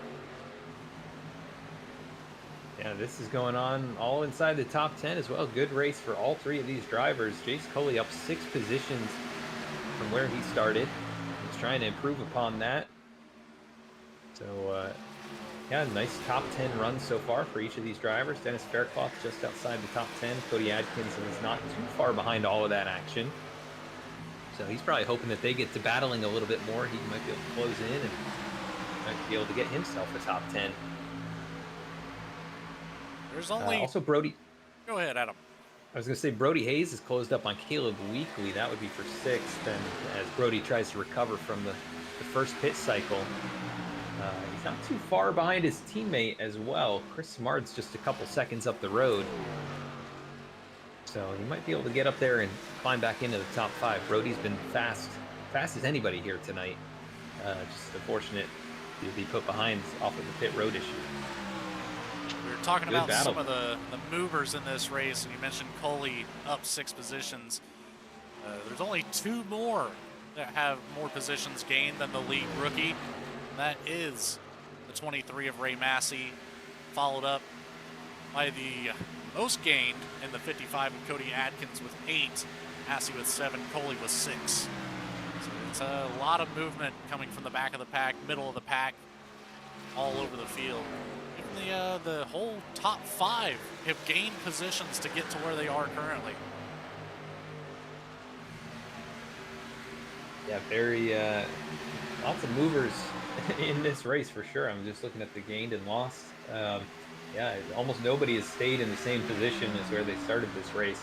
Yeah, this is going on all inside the top 10 as well. Good race for all 3 of these drivers. Jace Coley up 6 positions from where he started. He's trying to improve upon that. So, yeah, nice top 10 runs so far for each of these drivers. Dennis Faircloth just outside the top 10. Cody Adkins is not too far behind all of that action. So he's probably hoping that they get to battling a little bit more. He might be able to close in and might be able to get himself a top 10. There's only... also, Brody... Go ahead, Adam. I was going to say Brody Hayes is closed up on Caleb Weekly. That would be for 6th. And as Brody tries to recover from the first pit cycle, he's not too far behind his teammate as well. Chris Samard's just a couple seconds up the road. So he might be able to get up there and climb back into the top 5. Brody's been fast as anybody here tonight. Just unfortunate to be put behind off of the pit road issue. We were talking about some of the movers in this race, and you mentioned Coley up 6 positions. There's only 2 more that have more positions gained than the lead rookie. And that is the 23 of Ray Massey, followed up by the most gained in the 55 of Cody Adkins with 8, Massey with 7, Coley with 6. So it's a lot of movement coming from the back of the pack, middle of the pack, all over the field. Even the whole top 5 have gained positions to get to where they are currently. Yeah, very lots of movers in this race for sure. I'm just looking at the gained and lost. Yeah, almost nobody has stayed in the same position as where they started this race.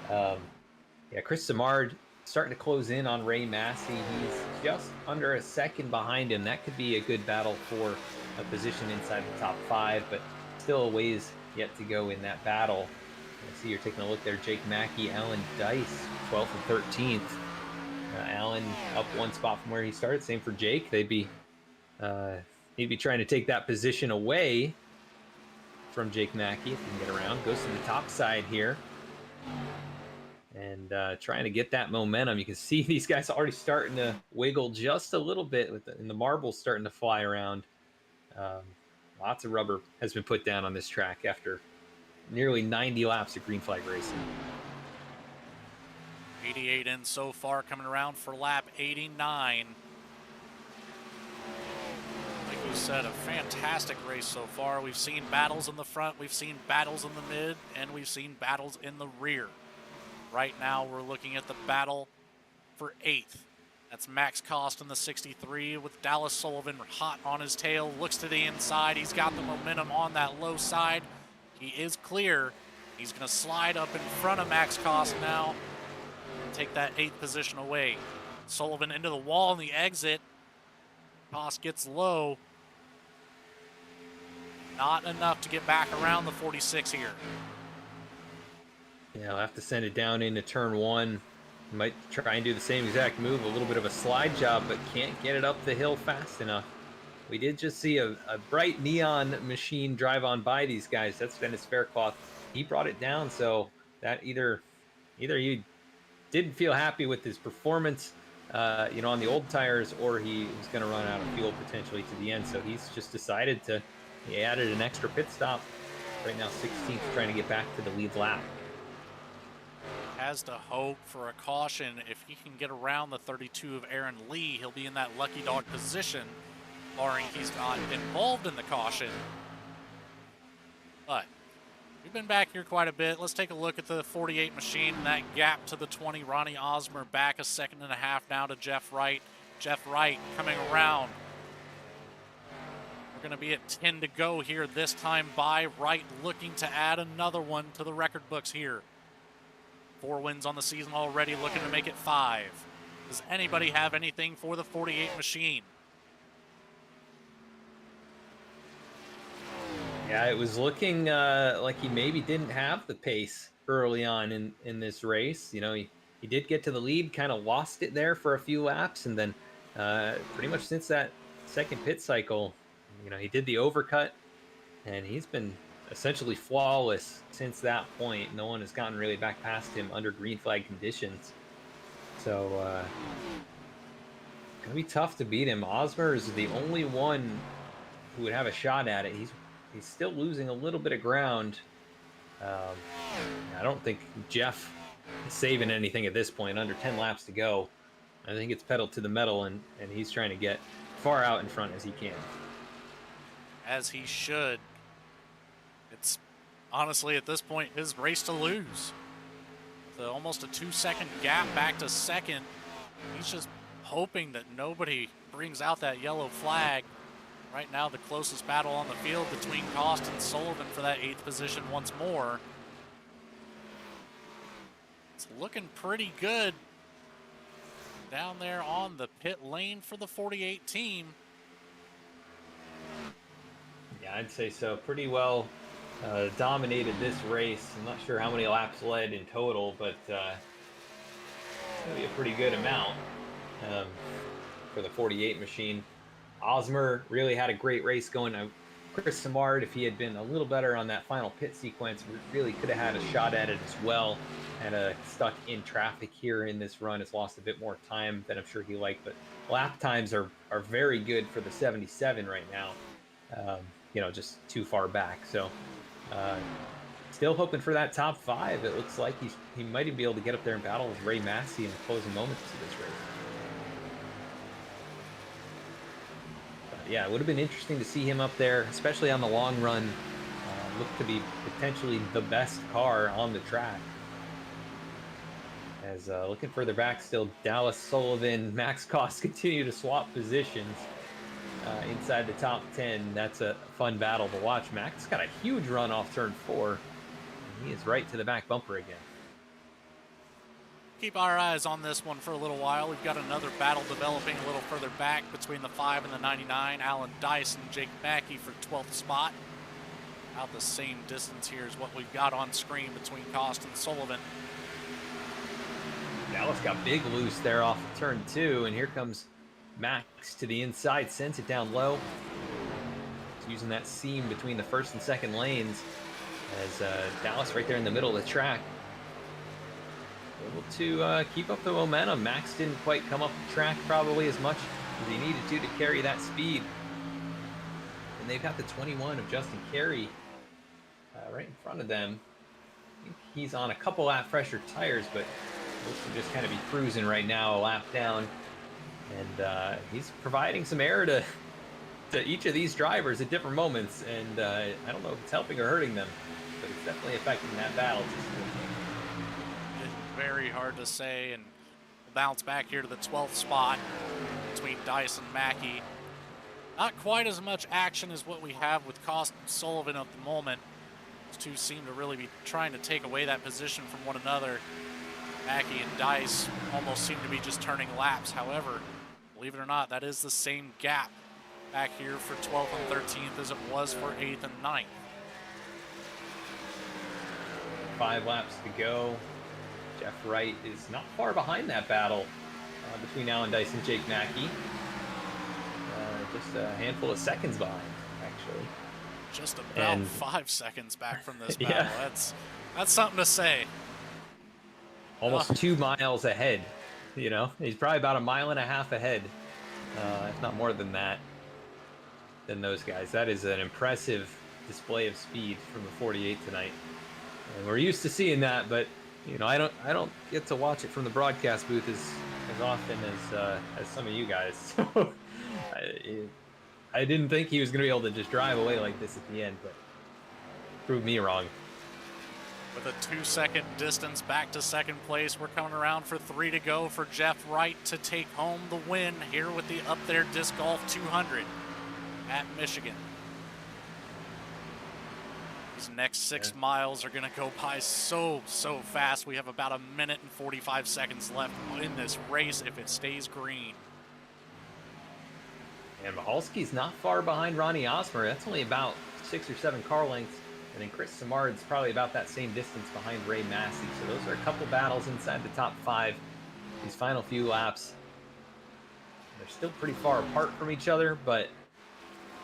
Yeah, Chris Samard starting to close in on Ray Massey. He's just under a second behind him. That could be a good battle for a position inside the top 5, but still a ways yet to go in that battle. I see you're taking a look there. Jake Mackey, Alan Dice, 12th and 13th. Allen up one spot from where he started. Same for Jake. He'd be trying to take that position away from Jake Mackey if he can get around. Goes to the top side here. And trying to get that momentum. You can see these guys already starting to wiggle just a little bit, and the marbles starting to fly around. Lots of rubber has been put down on this track after nearly 90 laps of green flag racing. 88 in so far, coming around for lap 89. Like you said, a fantastic race so far. We've seen battles in the front, we've seen battles in the mid, and we've seen battles in the rear. Right now, we're looking at the battle for 8th. That's Max Cost in the 63 with Dallas Sullivan hot on his tail. Looks to the inside. He's got the momentum on that low side. He is clear. He's going to slide up in front of Max Cost now and take that 8th position away. Sullivan into the wall in the exit. Cost gets low. Not enough to get back around the 46 here. Yeah, I'll have to send it down into turn 1. Might try and do the same exact move, a little bit of a slide job, but can't get it up the hill fast enough. We did just see a bright neon machine drive on by these guys. That's Dennis Faircloth. He brought it down, so that either he didn't feel happy with his performance, on the old tires, or he was going to run out of fuel potentially to the end. So he's just decided he added an extra pit stop. Right now, 16th, trying to get back to the lead lap. Has to hope for a caution. If he can get around the 32 of Aaron Lee, he'll be in that lucky dog position, barring he's not involved in the caution. But we've been back here quite a bit. Let's take a look at the 48 machine and that gap to the 20. Ronnie Osmer back a second and a half now to Jeff Wright. Jeff Wright coming around. We're going to be at 10 to go here this time by Wright, looking to add another one to the record books here. 4 wins on the season already, looking to make it 5. Does anybody have anything for the 48 machine? Yeah, it was looking like he maybe didn't have the pace early on in this race. He did get to the lead, kind of lost it there for a few laps, and then pretty much since that second pit cycle, he did the overcut, and he's been essentially flawless since that point. No one has gotten really back past him under green flag conditions. So gonna be tough to beat him. Osmer is the only one who would have a shot at it. He's still losing a little bit of ground. I don't think Jeff is saving anything at this point. Under 10 laps to go. I think it's pedal to the metal, and he's trying to get far out in front as he can. As he should. It's honestly at this point his race to lose. With almost a 2-second gap back to second, he's just hoping that nobody brings out that yellow flag. Right now, the closest battle on the field between Cost and Sullivan for that 8th position once more. It's looking pretty good down there on the pit lane for the 48 team. Yeah, I'd say so. Pretty well dominated this race. I'm not sure how many laps led in total, but it's going to be a pretty good amount for the 48 machine. Osmer really had a great race going. Chris Samard, if he had been a little better on that final pit sequence, really could have had a shot at it as well. And stuck in traffic here in this run, has lost a bit more time than I'm sure he liked. But lap times are very good for the 77 right now. Just too far back. So still hoping for that top 5. It looks like he might even be able to get up there and battle with Ray Massey in the closing moments of this race. But yeah, it would have been interesting to see him up there, especially on the long run. Looked to be potentially the best car on the track. As looking further back, still Dallas Sullivan, Max Cost continue to swap positions inside the top 10. That's a fun battle to watch. Max got a huge run off turn 4. And he is right to the back bumper again. Keep our eyes on this one for a little while. We've got another battle developing a little further back between the 5 and the 99. Alan Dice and Jake Mackey for 12th spot. About the same distance here as what we've got on screen between Cost and Sullivan. Dallas got big loose there off of turn 2, and here comes Max to the inside, sends it down low. He's using that seam between the first and second lanes as Dallas right there in the middle of the track. Able to keep up the momentum. Max didn't quite come up the track probably as much as he needed to carry that speed. And they've got the 21 of Justin Carey right in front of them. I think he's on a couple lap fresher tires, but looks to just kind of be cruising right now, a lap down. And he's providing some air to each of these drivers at different moments. And I don't know if it's helping or hurting them, but it's definitely affecting that battle. It's very hard to say, and we'll bounce back here to the 12th spot between Dice and Mackey. Not quite as much action as what we have with Cost and Sullivan at the moment. Those two seem to really be trying to take away that position from one another. Mackey and Dice almost seem to be just turning laps. However, believe it or not, that is the same gap back here for 12th and 13th as it was for 8th and 9th. 5 laps to go. Jeff Wright is not far behind that battle between Alan Dice and Jake Mackey. Just a handful of seconds behind, actually. Just about 5 seconds back from this battle. Yeah. That's something to say. Almost 2 miles ahead. You know, he's probably about 1.5 miles ahead, if not more than that, than those guys. That is an impressive display of speed from the 48 tonight, and we're used to seeing that. But you know, I don't get to watch it from the broadcast booth as often as some of you guys. So I didn't think he was going to be able to just drive away like this at the end, but proved me wrong. With a 2-second distance back to second place, we're coming around for 3 to go for Jeff Wright to take home the win here with the Up There Disc Golf 200 at Michigan. These next 6 miles are going to go by so fast. We have about 1 minute and 45 seconds left in this race if it stays green. And Mahalski's not far behind Ronnie Osmer. That's only about 6 or 7 car lengths. And then Chris Samard's probably about that same distance behind Ray Massey. So those are a couple battles inside the top 5. These final few laps, they're still pretty far apart from each other, but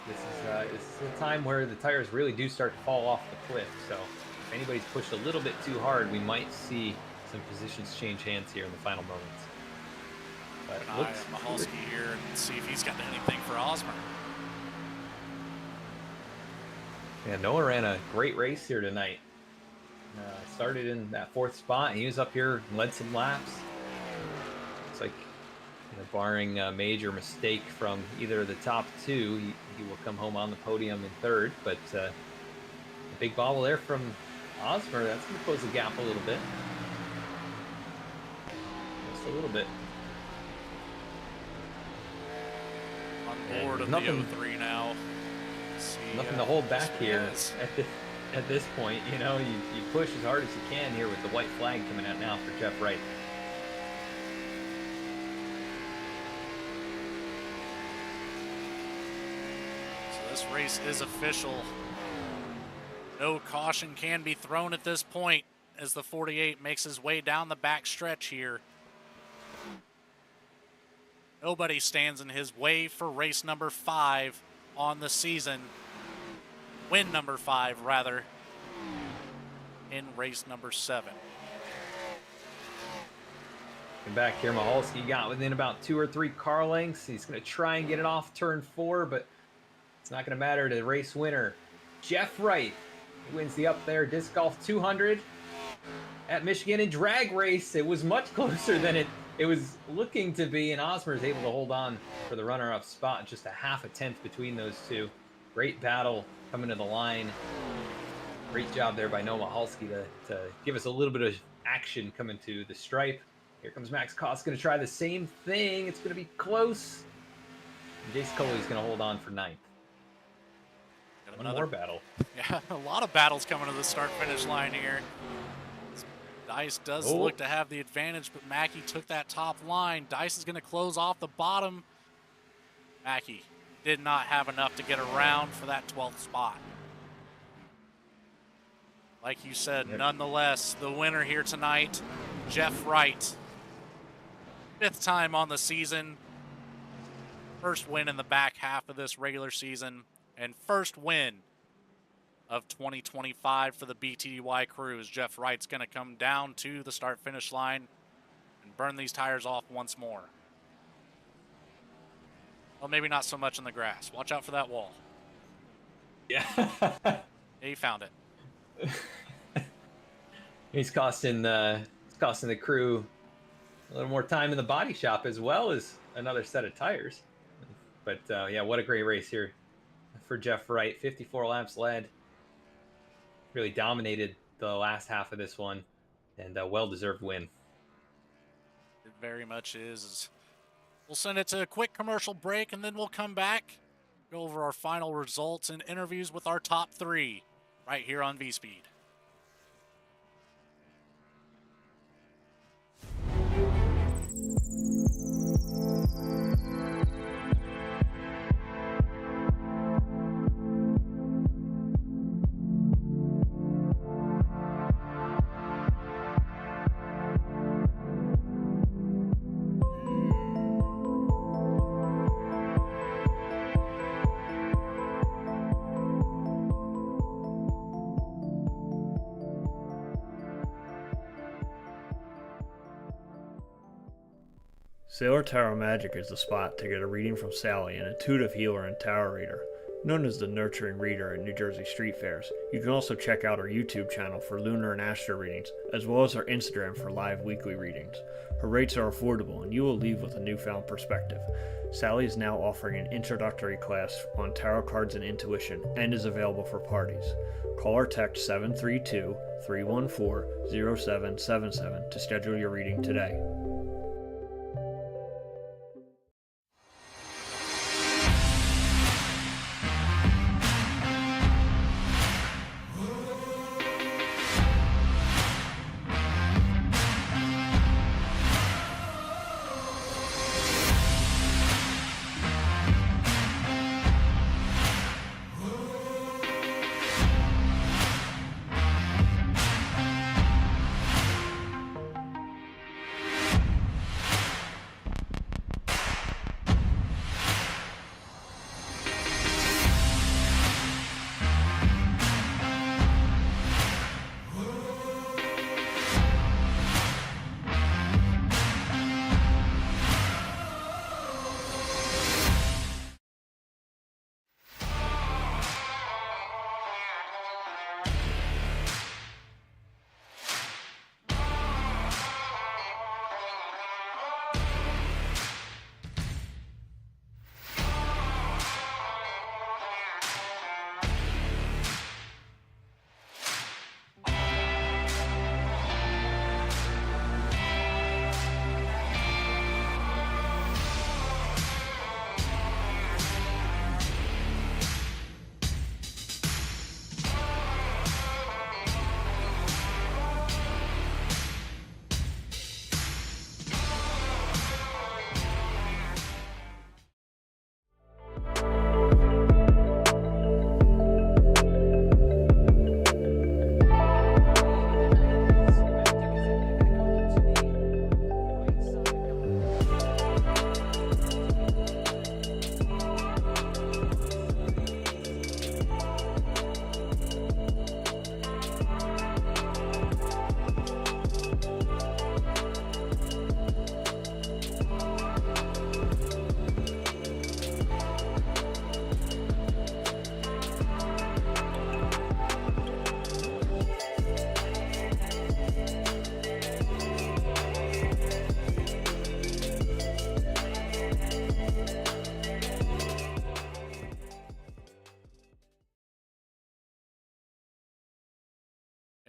this is a time where the tires really do start to fall off the cliff. So if anybody's pushed a little bit too hard, we might see some positions change hands here in the final moments. But an eye on Mahalski here and see if he's got anything for Osmer. Yeah, Noah ran a great race here tonight. Started in that 4th spot. He was up here and led some laps. It's like, you know, barring a major mistake from either of the top 2, he will come home on the podium in 3rd. But a big bobble there from Osmer. That's going to close the gap a little bit. Just a little bit. On board of the 03 now. Nothing to hold back here at this point. You know, you push as hard as you can here with the white flag coming out now for Jeff Wright. So this race is official. No caution can be thrown at this point as the 48 makes his way down the back stretch here. Nobody stands in his way for race number 5 on the season. Win number 5, rather, in race number 7. And back here, Mahalski got within about 2 or 3 car lengths. He's going to try and get it off turn 4, but it's not going to matter to the race winner. Jeff Wright wins the Up There Disc Golf 200 at Michigan in drag race. It was much closer than it was looking to be, and Osmer is able to hold on for the runner-up spot. Just a half a tenth between those two. Great battle coming to the line. Great job there by Noah Mahalski to give us a little bit of action coming to the stripe. Here comes Max Koss, going to try the same thing. It's going to be close. And Jace Coley's going to hold on for 9th. One more battle. Yeah, a lot of battles coming to the start-finish line here. Dice does look to have the advantage, but Mackey took that top line. Dice is going to close off the bottom. Mackey did not have enough to get around for that 12th spot. Like you said, nonetheless, the winner here tonight, Jeff Wright, 5th time on the season. First win in the back half of this regular season, and first win of 2025 for the BTDY crew. As Jeff Wright's going to come down to the start-finish line and burn these tires off once more. Well, maybe not so much in the grass. Watch out for that wall. Yeah. Yeah, he found it. He's costing the crew a little more time in the body shop as well as another set of tires. But yeah, what a great race here for Jeff Wright. 54 laps led. Really dominated the last half of this one, and a well-deserved win. It very much is. We'll send it to a quick commercial break, and then we'll come back, go over our final results and interviews with our top 3 right here on VSPEED. Sailor Tarot Magic is the spot to get a reading from Sally, an intuitive healer and tarot reader. Known as the nurturing reader at New Jersey street fairs, you can also check out our YouTube channel for lunar and astro readings, as well as our Instagram for live weekly readings. Her rates are affordable, and you will leave with a newfound perspective. Sally is now offering an introductory class on tarot cards and intuition, and is available for parties. Call or text 732-314-0777 to schedule your reading today.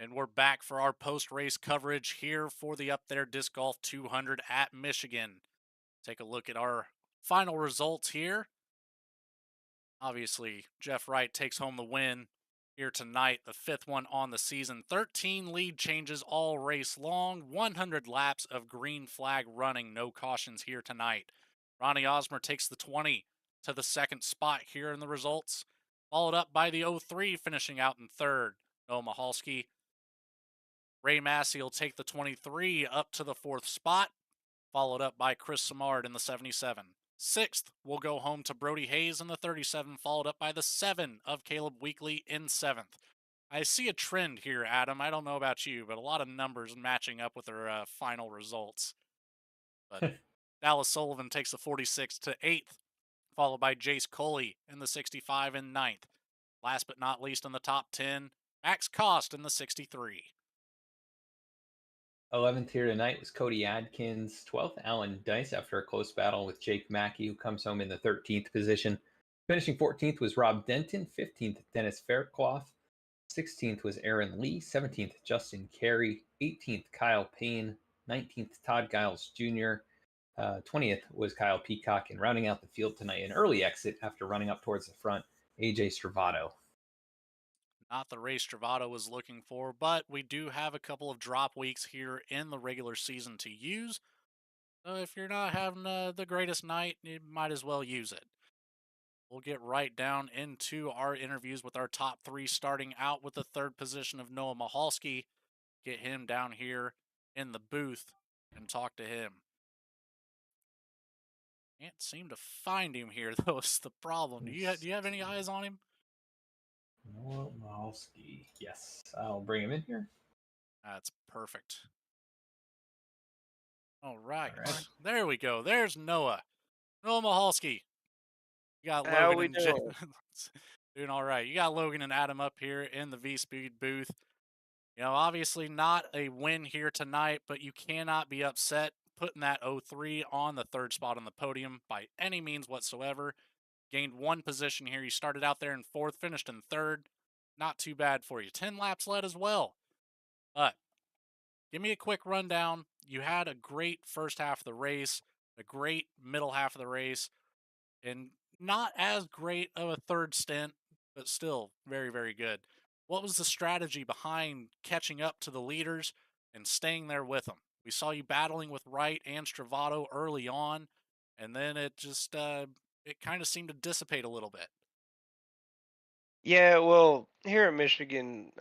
And we're back for our post-race coverage here for the Up There Disc Golf 200 at Michigan. Take a look at our final results here. Obviously, Jeff Wright takes home the win here tonight, the 5th one on the season. 13 lead changes all race long, 100 laps of green flag running, no cautions here tonight. Ronnie Osmer takes the 20 to the 2nd spot here in the results, followed up by the 03 finishing out in 3rd, Noah Mahalski. Ray Massey will take the 23 up to the 4th spot. followed up by Chris Samard in the 77. 6th will go home to Brody Hayes in the 37, followed up by the 7 of Caleb Weekly in 7th. I see a trend here, Adam. I don't know about you, but a lot of numbers matching up with their final results. But Dallas Sullivan takes the 46 to 8th, followed by Jace Coley in the 65 and 9th. Last but not least in the top 10, Max Cost in the 63. 11th here tonight was Cody Adkins. 12th, Alan Dice after a close battle with Jake Mackey, who comes home in the 13th position. Finishing 14th was Rob Denton. 15th, Dennis Faircloth. 16th was Aaron Lee. 17th, Justin Carey. 18th, Kyle Payne. 19th, Todd Giles Jr. 20th was Kyle Peacock. And rounding out the field tonight, an early exit after running up towards the front, AJ Stravato. Not the race Stravato was looking for, but we do have a couple of drop weeks here in the regular season to use. So if you're not having the greatest night, you might as well use it. We'll get right down into our interviews with our top 3, starting out with the 3rd position of Noah Mahalski. Get him down here in the booth and talk to him. Can't seem to find him here, though. It's the problem. Do you have any eyes on him? Noah Mahalski. Yes, I'll bring him in here. That's perfect. All right. There we go. There's Noah. Noah Mahalski. You got How Logan we and doing? doing all right. You got Logan and Adam up here in the VSPEED booth. You know, obviously not a win here tonight, but you cannot be upset putting that 0-3 on the 3rd spot on the podium by any means whatsoever. Gained 1 position here. You started out there in 4th, finished in 3rd. Not too bad for you. 10 laps led as well. But give me a quick rundown. You had a great first half of the race, a great middle half of the race, and not as great of a 3rd stint, but still very, very good. What was the strategy behind catching up to the leaders and staying there with them? We saw you battling with Wright and Stravato early on, and then it just it kind of seemed to dissipate a little bit. Yeah, well, here in Michigan,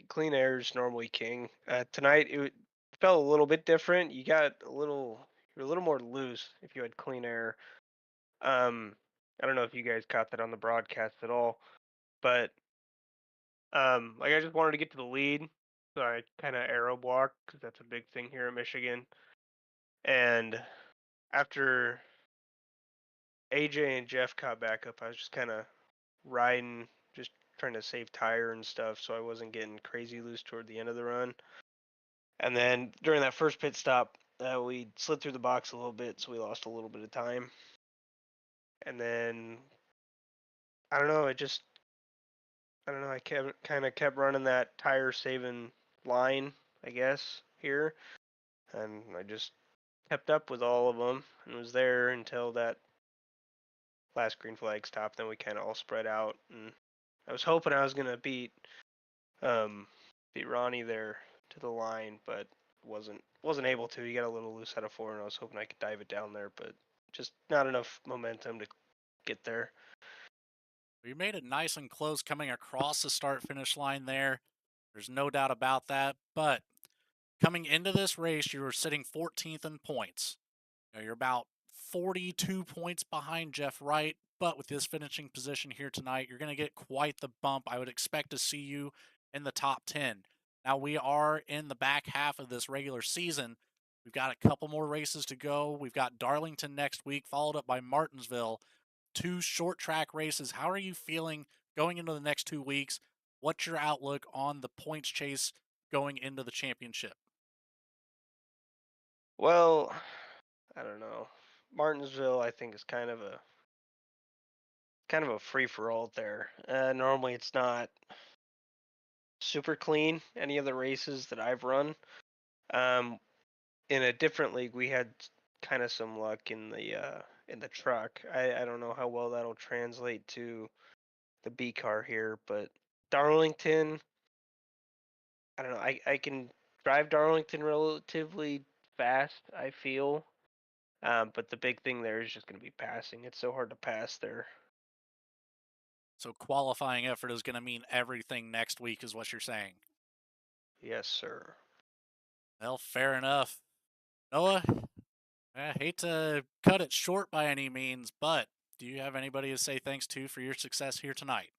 clean air is normally king. Tonight it felt a little bit different. You're a little more loose if you had clean air. I don't know if you guys caught that on the broadcast at all, but like I just wanted to get to the lead, so I kind of aero block because that's a big thing here in Michigan. And after AJ and Jeff caught back up, I was just kind of riding, just trying to save tire and stuff, so I wasn't getting crazy loose toward the end of the run. And then during that first pit stop, we slid through the box a little bit, so we lost a little bit of time. And then I don't know, I kept running that tire saving line, I guess, here, and I just kept up with all of them and was there until that last green flag stopped. Then we kind of all spread out, and I was hoping I was gonna beat Ronnie there to the line, but wasn't able to. He got a little loose out of 4, and I was hoping I could dive it down there, but just not enough momentum to get there. You made it nice and close coming across the start-finish line there. There's no doubt about that. But coming into this race, you were sitting 14th in points. You're about 42 points behind Jeff Wright, but with his finishing position here tonight, you're going to get quite the bump. I would expect to see you in the top 10. Now, we are in the back half of this regular season. We've got a couple more races to go. We've got Darlington next week, followed up by Martinsville. 2 short track races. How are you feeling going into the next 2 weeks? What's your outlook on the points chase going into the championship? Well, I don't know. Martinsville, I think, is kind of a free for all there. Normally, it's not super clean. Any of the races that I've run, in a different league, we had kind of some luck in the truck. I don't know how well that'll translate to the B car here, but Darlington, I don't know. I can drive Darlington relatively fast, I feel. But the big thing there is just going to be passing. It's so hard to pass there. So qualifying effort is going to mean everything next week is what you're saying. Yes, sir. Well, fair enough. Noah, I hate to cut it short by any means, but do you have anybody to say thanks to for your success here tonight?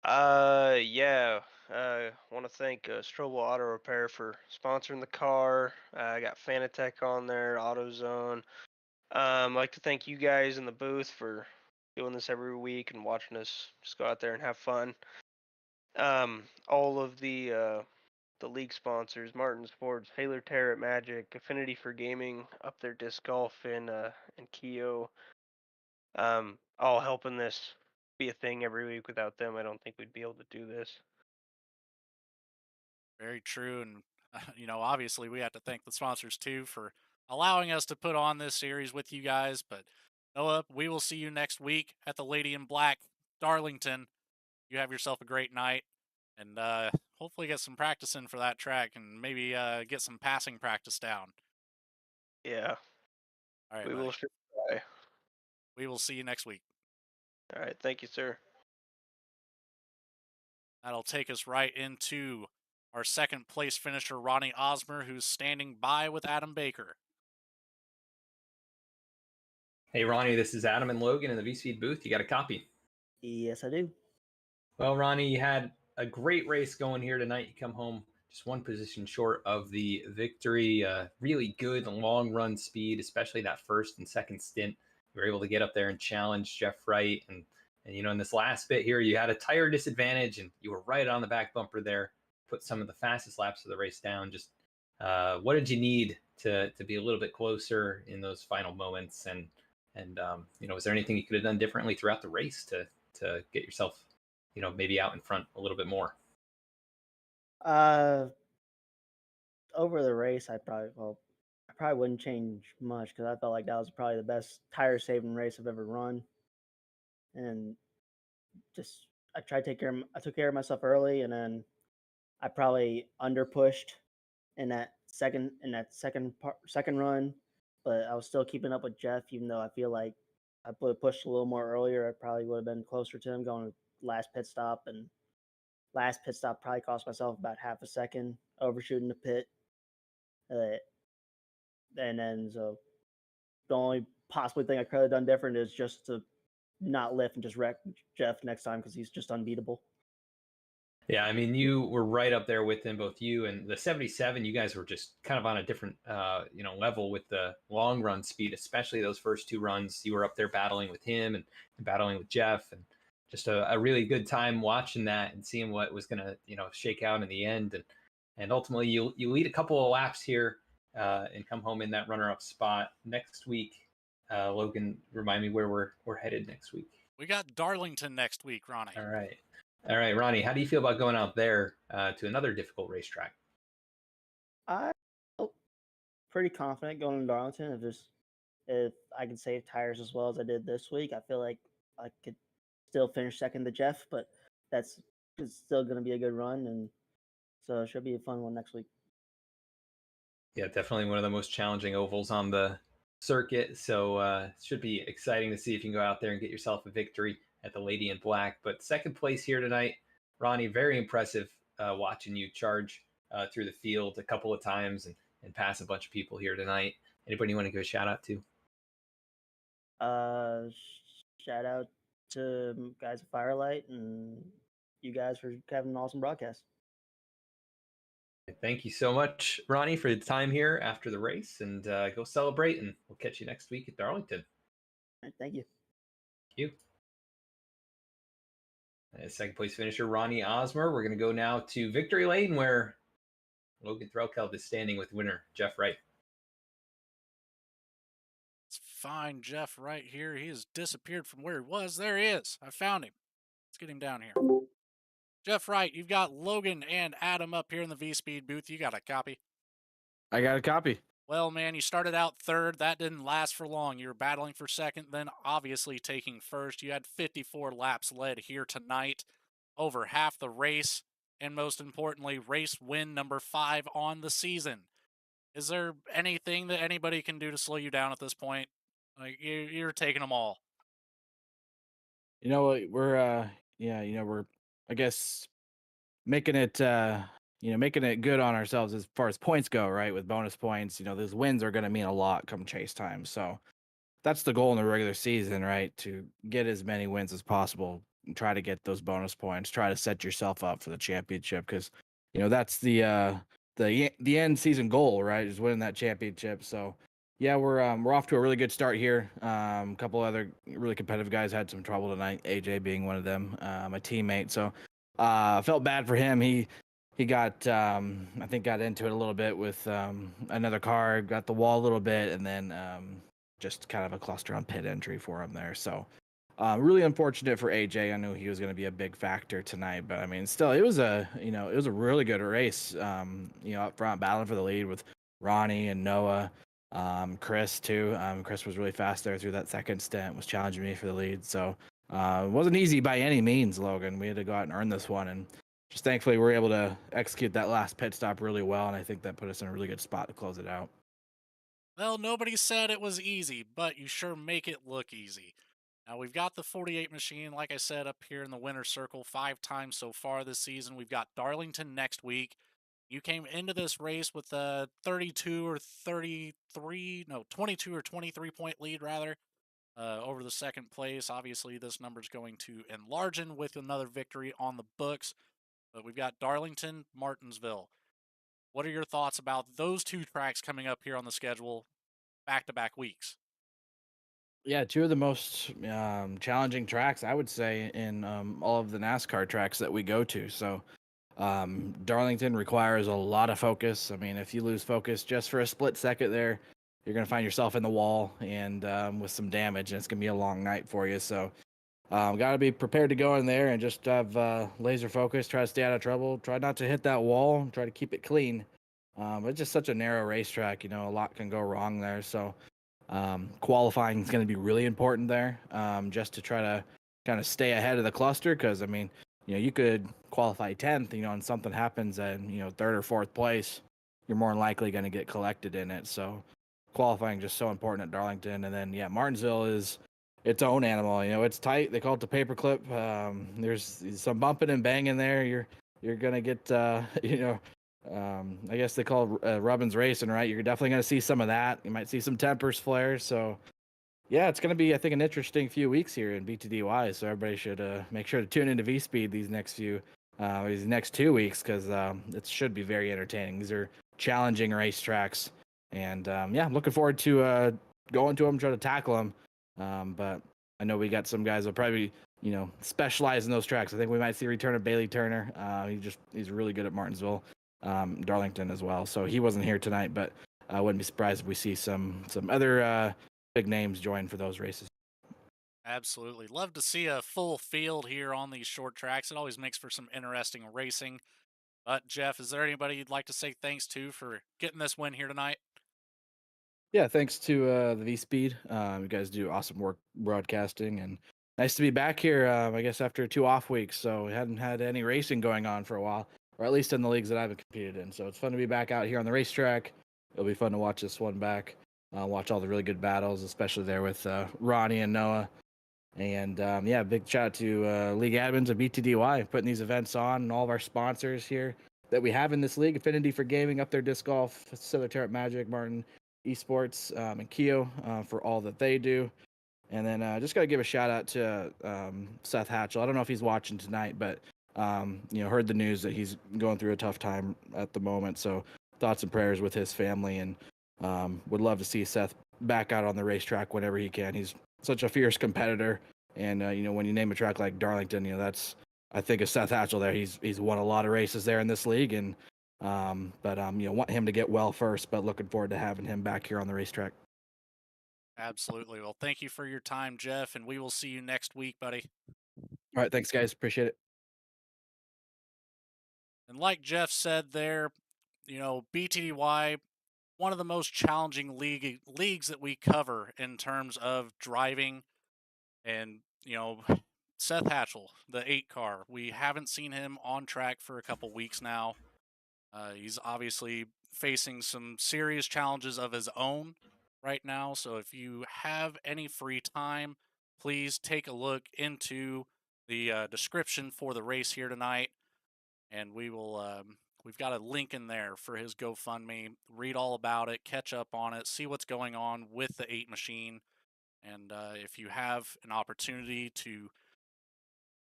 Yeah. Want to thank Strobel Auto Repair for sponsoring the car. I got Fanatec on there, AutoZone. Like to thank you guys in the booth for doing this every week and watching us just go out there and have fun. All of the league sponsors, Martin Sports, Haler Tarot Magic, Affinity for Gaming, Up There Disc Golf, and KHIO, all helping this be a thing every week. Without them, I don't think we'd be able to do this. Very true. And, obviously we have to thank the sponsors too for allowing us to put on this series with you guys. But Noah, we will see you next week at the Lady in Black, Darlington. You have yourself a great night and hopefully get some practice in for that track and maybe get some passing practice down. Yeah, All right, we buddy. will sure try. We will see you next week. All right, thank you, sir. That'll take us right into our second place finisher, Ronnie Osmer, who's standing by with Adam Baker. Hey, Ronnie, this is Adam and Logan in the VSPEED booth. You got a copy? Yes, I do. Well, Ronnie, you had a great race going here tonight. You come home just one position short of the victory. Really good long run speed, especially that first and second stint. You were able to get up there and challenge Jeff Wright. And in this last bit here, you had a tire disadvantage and you were right on the back bumper there. Put some of the fastest laps of the race down. Just what did you need to be a little bit closer in those final moments? And was there anything you could have done differently throughout the race to get yourself maybe out in front a little bit more? Over the race, I probably wouldn't change much because I felt like that was probably the best tire saving race I've ever run, and just I took care of myself early, and then I probably under pushed in that second run, but I was still keeping up with Jeff, even though I feel like I would have pushed a little more earlier. I probably would have been closer to him going to last pit stop, and last pit stop probably cost myself about half a second overshooting the pit. And then so the only possible thing I could have done different is just to not lift and just wreck Jeff next time because he's just unbeatable. Yeah, I mean, you were right up there with him, both you and the 77. You guys were just kind of on a different, level with the long run speed, especially those first two runs. You were up there battling with him and battling with Jeff, and just a really good time watching that and seeing what was going to, shake out in the end. And ultimately, you lead a couple of laps here and come home in that runner-up spot next week. Logan, remind me where we're headed next week. We got Darlington next week, Ronnie. All right, Ronnie, how do you feel about going out there to another difficult racetrack? I felt pretty confident going to Darlington. If I can save tires as well as I did this week, I feel like I could still finish second to Jeff, but it's still going to be a good run, and so it should be a fun one next week. Yeah, definitely one of the most challenging ovals on the circuit. So it should be exciting to see if you can go out there and get yourself a victory at the Lady in Black. But second place here tonight, Ronnie, very impressive watching you charge through the field a couple of times and pass a bunch of people here tonight. Anybody you want to give a shout out to? Shout out to guys at Firelight and you guys for having an awesome broadcast. Thank you so much, Ronnie, for the time here after the race, and go celebrate, and we'll catch you next week at Darlington. All right, thank you. Thank you. Second place finisher, Ronnie Osmer. We're going to go now to Victory Lane, where Logan Threlkeld is standing with winner Jeff Wright. Let's find Jeff right here. He has disappeared from where he was. There he is. I found him. Let's get him down here. Jeff Wright, you've got Logan and Adam up here in the VSPEED booth. You got a copy? I got a copy. Well, man, you started out third. That didn't last for long. You were battling for second, then obviously taking first. You had 54 laps led here tonight, over half the race, and most importantly, race win number 5 on the season. Is there anything that anybody can do to slow you down at this point? Like, you're taking them all. We're I guess making it making it good on ourselves as far as points go, right? With bonus points, those wins are going to mean a lot come chase time. So that's the goal in the regular season, right? To get as many wins as possible, and try to get those bonus points, try to set yourself up for the championship, because that's the end season goal, right? Is winning that championship. So yeah, we're off to a really good start here. A couple other really competitive guys had some trouble tonight. AJ being one of them, my teammate. So felt bad for him. He got I think got into it a little bit with another car, got the wall a little bit, and then just kind of a cluster on pit entry for him there. So really unfortunate for AJ. I knew he was going to be a big factor tonight, but I mean, still, it was a really good race. Up front, battling for the lead with Ronnie and Noah, Chris too. Chris was really fast there through that second stint, was challenging me for the lead. So it wasn't easy by any means, Logan. We had to go out and earn this one, and just thankfully we were able to execute that last pit stop really well, and I think that put us in a really good spot to close it out. Well, nobody said it was easy, but you sure make it look easy. Now, we've got the 48 machine, like I said, up here in the winner's circle 5 times so far this season. We've got Darlington next week. You came into this race with a 32 or 33, no, 22 or 23 point lead, rather, over the second place. Obviously, this number's going to enlarge with another victory on the books. But we've got Darlington, Martinsville. What are your thoughts about those two tracks coming up here on the schedule back to back weeks? Yeah, two of the most challenging tracks, I would say, in all of the NASCAR tracks that we go to. So, Darlington requires a lot of focus. I mean, if you lose focus just for a split second there, you're going to find yourself in the wall and with some damage, and it's going to be a long night for you. So, got to be prepared to go in there and just have laser focus, try to stay out of trouble, try not to hit that wall, try to keep it clean. It's just such a narrow racetrack, a lot can go wrong there. So, qualifying is going to be really important there, just to try to kind of stay ahead of the cluster. Because I mean, you could qualify 10th, and something happens and third or fourth place, you're more than likely going to get collected in it. So qualifying just so important at Darlington. And then Martinsville is its own animal. It's tight. They call it the paperclip. There's some bumping and banging there. You're gonna get I guess they call it Rubbins racing, right? You're definitely going to see some of that. You might see some tempers flare. So, yeah, it's going to be, I think, an interesting few weeks here in BTDY. So everybody should make sure to tune into VSPEED these next 2 weeks, because it should be very entertaining. These are challenging racetracks, and I'm looking forward to going to them, try to tackle them. But I know we got some guys that probably specialize in those tracks. I think we might see a return of Bailey Turner. He's really good at Martinsville. Darlington as well. So he wasn't here tonight, but I wouldn't be surprised if we see some other big names join for those races. Absolutely. Love to see a full field here on these short tracks. It always makes for some interesting racing. But, Jeff, is there anybody you'd like to say thanks to for getting this win here tonight? Yeah, thanks to the V-Speed. You guys do awesome work broadcasting, and nice to be back here, I guess, after 2 off weeks. So we hadn't had any racing going on for a while, or at least in the leagues that I've competed in. So it's fun to be back out here on the racetrack. It'll be fun to watch this one back, watch all the really good battles, especially there with Ronnie and Noah. And big shout out to League Admins of BTDY putting these events on, and all of our sponsors here that we have in this league: Affinity for Gaming, Up There Disc Golf, Southern Terrent Magic, Martin Esports, and KHIO for all that they do. And then just got to give a shout out to Seth Hatchell. I don't know if he's watching tonight, but heard the news that he's going through a tough time at the moment. So thoughts and prayers with his family, and would love to see Seth back out on the racetrack whenever he can. He's such a fierce competitor, and when you name a track like Darlington, that's, I think, of Seth Hatchell there. He's won a lot of races there in this league, and want him to get well first, but looking forward to having him back here on the racetrack. Absolutely. Well, thank you for your time, Jeff, and we will see you next week, buddy. All right, thanks, guys. Appreciate it. And like Jeff said there, BTDY, one of the most challenging leagues that we cover in terms of driving. And, Seth Hatchell, the 8 car, we haven't seen him on track for a couple weeks now. He's obviously facing some serious challenges of his own right now. So if you have any free time, please take a look into the description for the race here tonight, and we will We've got a link in there for his GoFundMe. Read all about it, catch up on it, see what's going on with the 8 machine. And if you have an opportunity to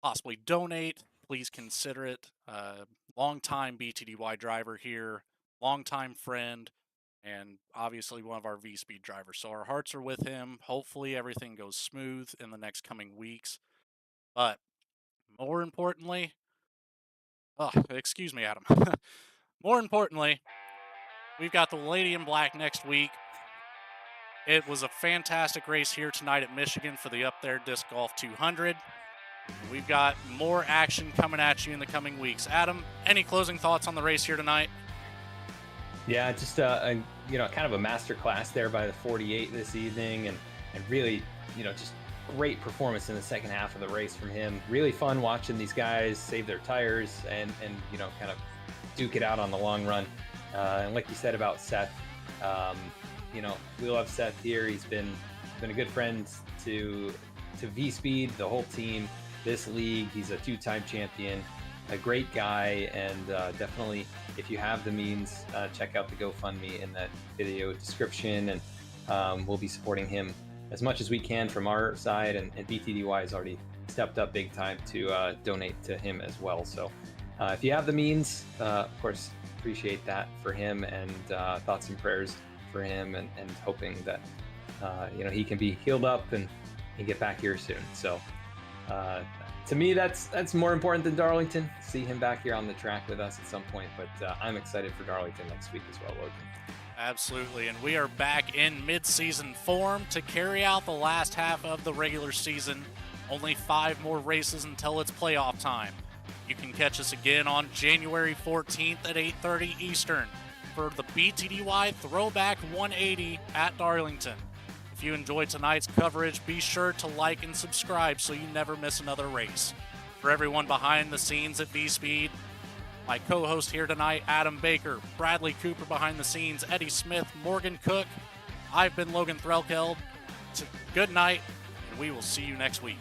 possibly donate, please consider it. Longtime BTDY driver here, longtime friend, and obviously one of our VSPEED drivers. So our hearts are with him. Hopefully everything goes smooth in the next coming weeks. But more importantly, excuse me, Adam. More importantly, we've got the Lady in Black next week. It was a fantastic race here tonight at Michigan for the Up There Disc Golf 200. We've got more action coming at you in the coming weeks. Adam, any closing thoughts on the race here tonight? Yeah, just kind of a master class there by the 48 this evening, and really, just great performance in the second half of the race from him. Really fun watching these guys save their tires and kind of duke it out on the long run. And like you said about Seth, we love Seth here. He's been a good friend to VSPEED, the whole team, this league. He's a 2-time champion, a great guy, and definitely, if you have the means, check out the GoFundMe in that video description, and we'll be supporting him as much as we can from our side, and BTDY has already stepped up big time to donate to him as well. So if you have the means, of course, appreciate that for him, and thoughts and prayers for him, and hoping that he can be healed up and get back here soon. So to me, that's more important than Darlington. See him back here on the track with us at some point, but I'm excited for Darlington next week as well, Logan. Absolutely, and we are back in mid-season form to carry out the last half of the regular season. Only 5 more races until it's playoff time. You can catch us again on January 14th at 8:30 Eastern for the BTDY Throwback 180 at Darlington. If you enjoyed tonight's coverage, be sure to like and subscribe so you never miss another race. For everyone behind the scenes at VSPEED, my co-host here tonight, Adam Baker, Bradley Cooper behind the scenes, Eddie Smith, Morgan Cook, I've been Logan Threlkeld. Good night, and we will see you next week.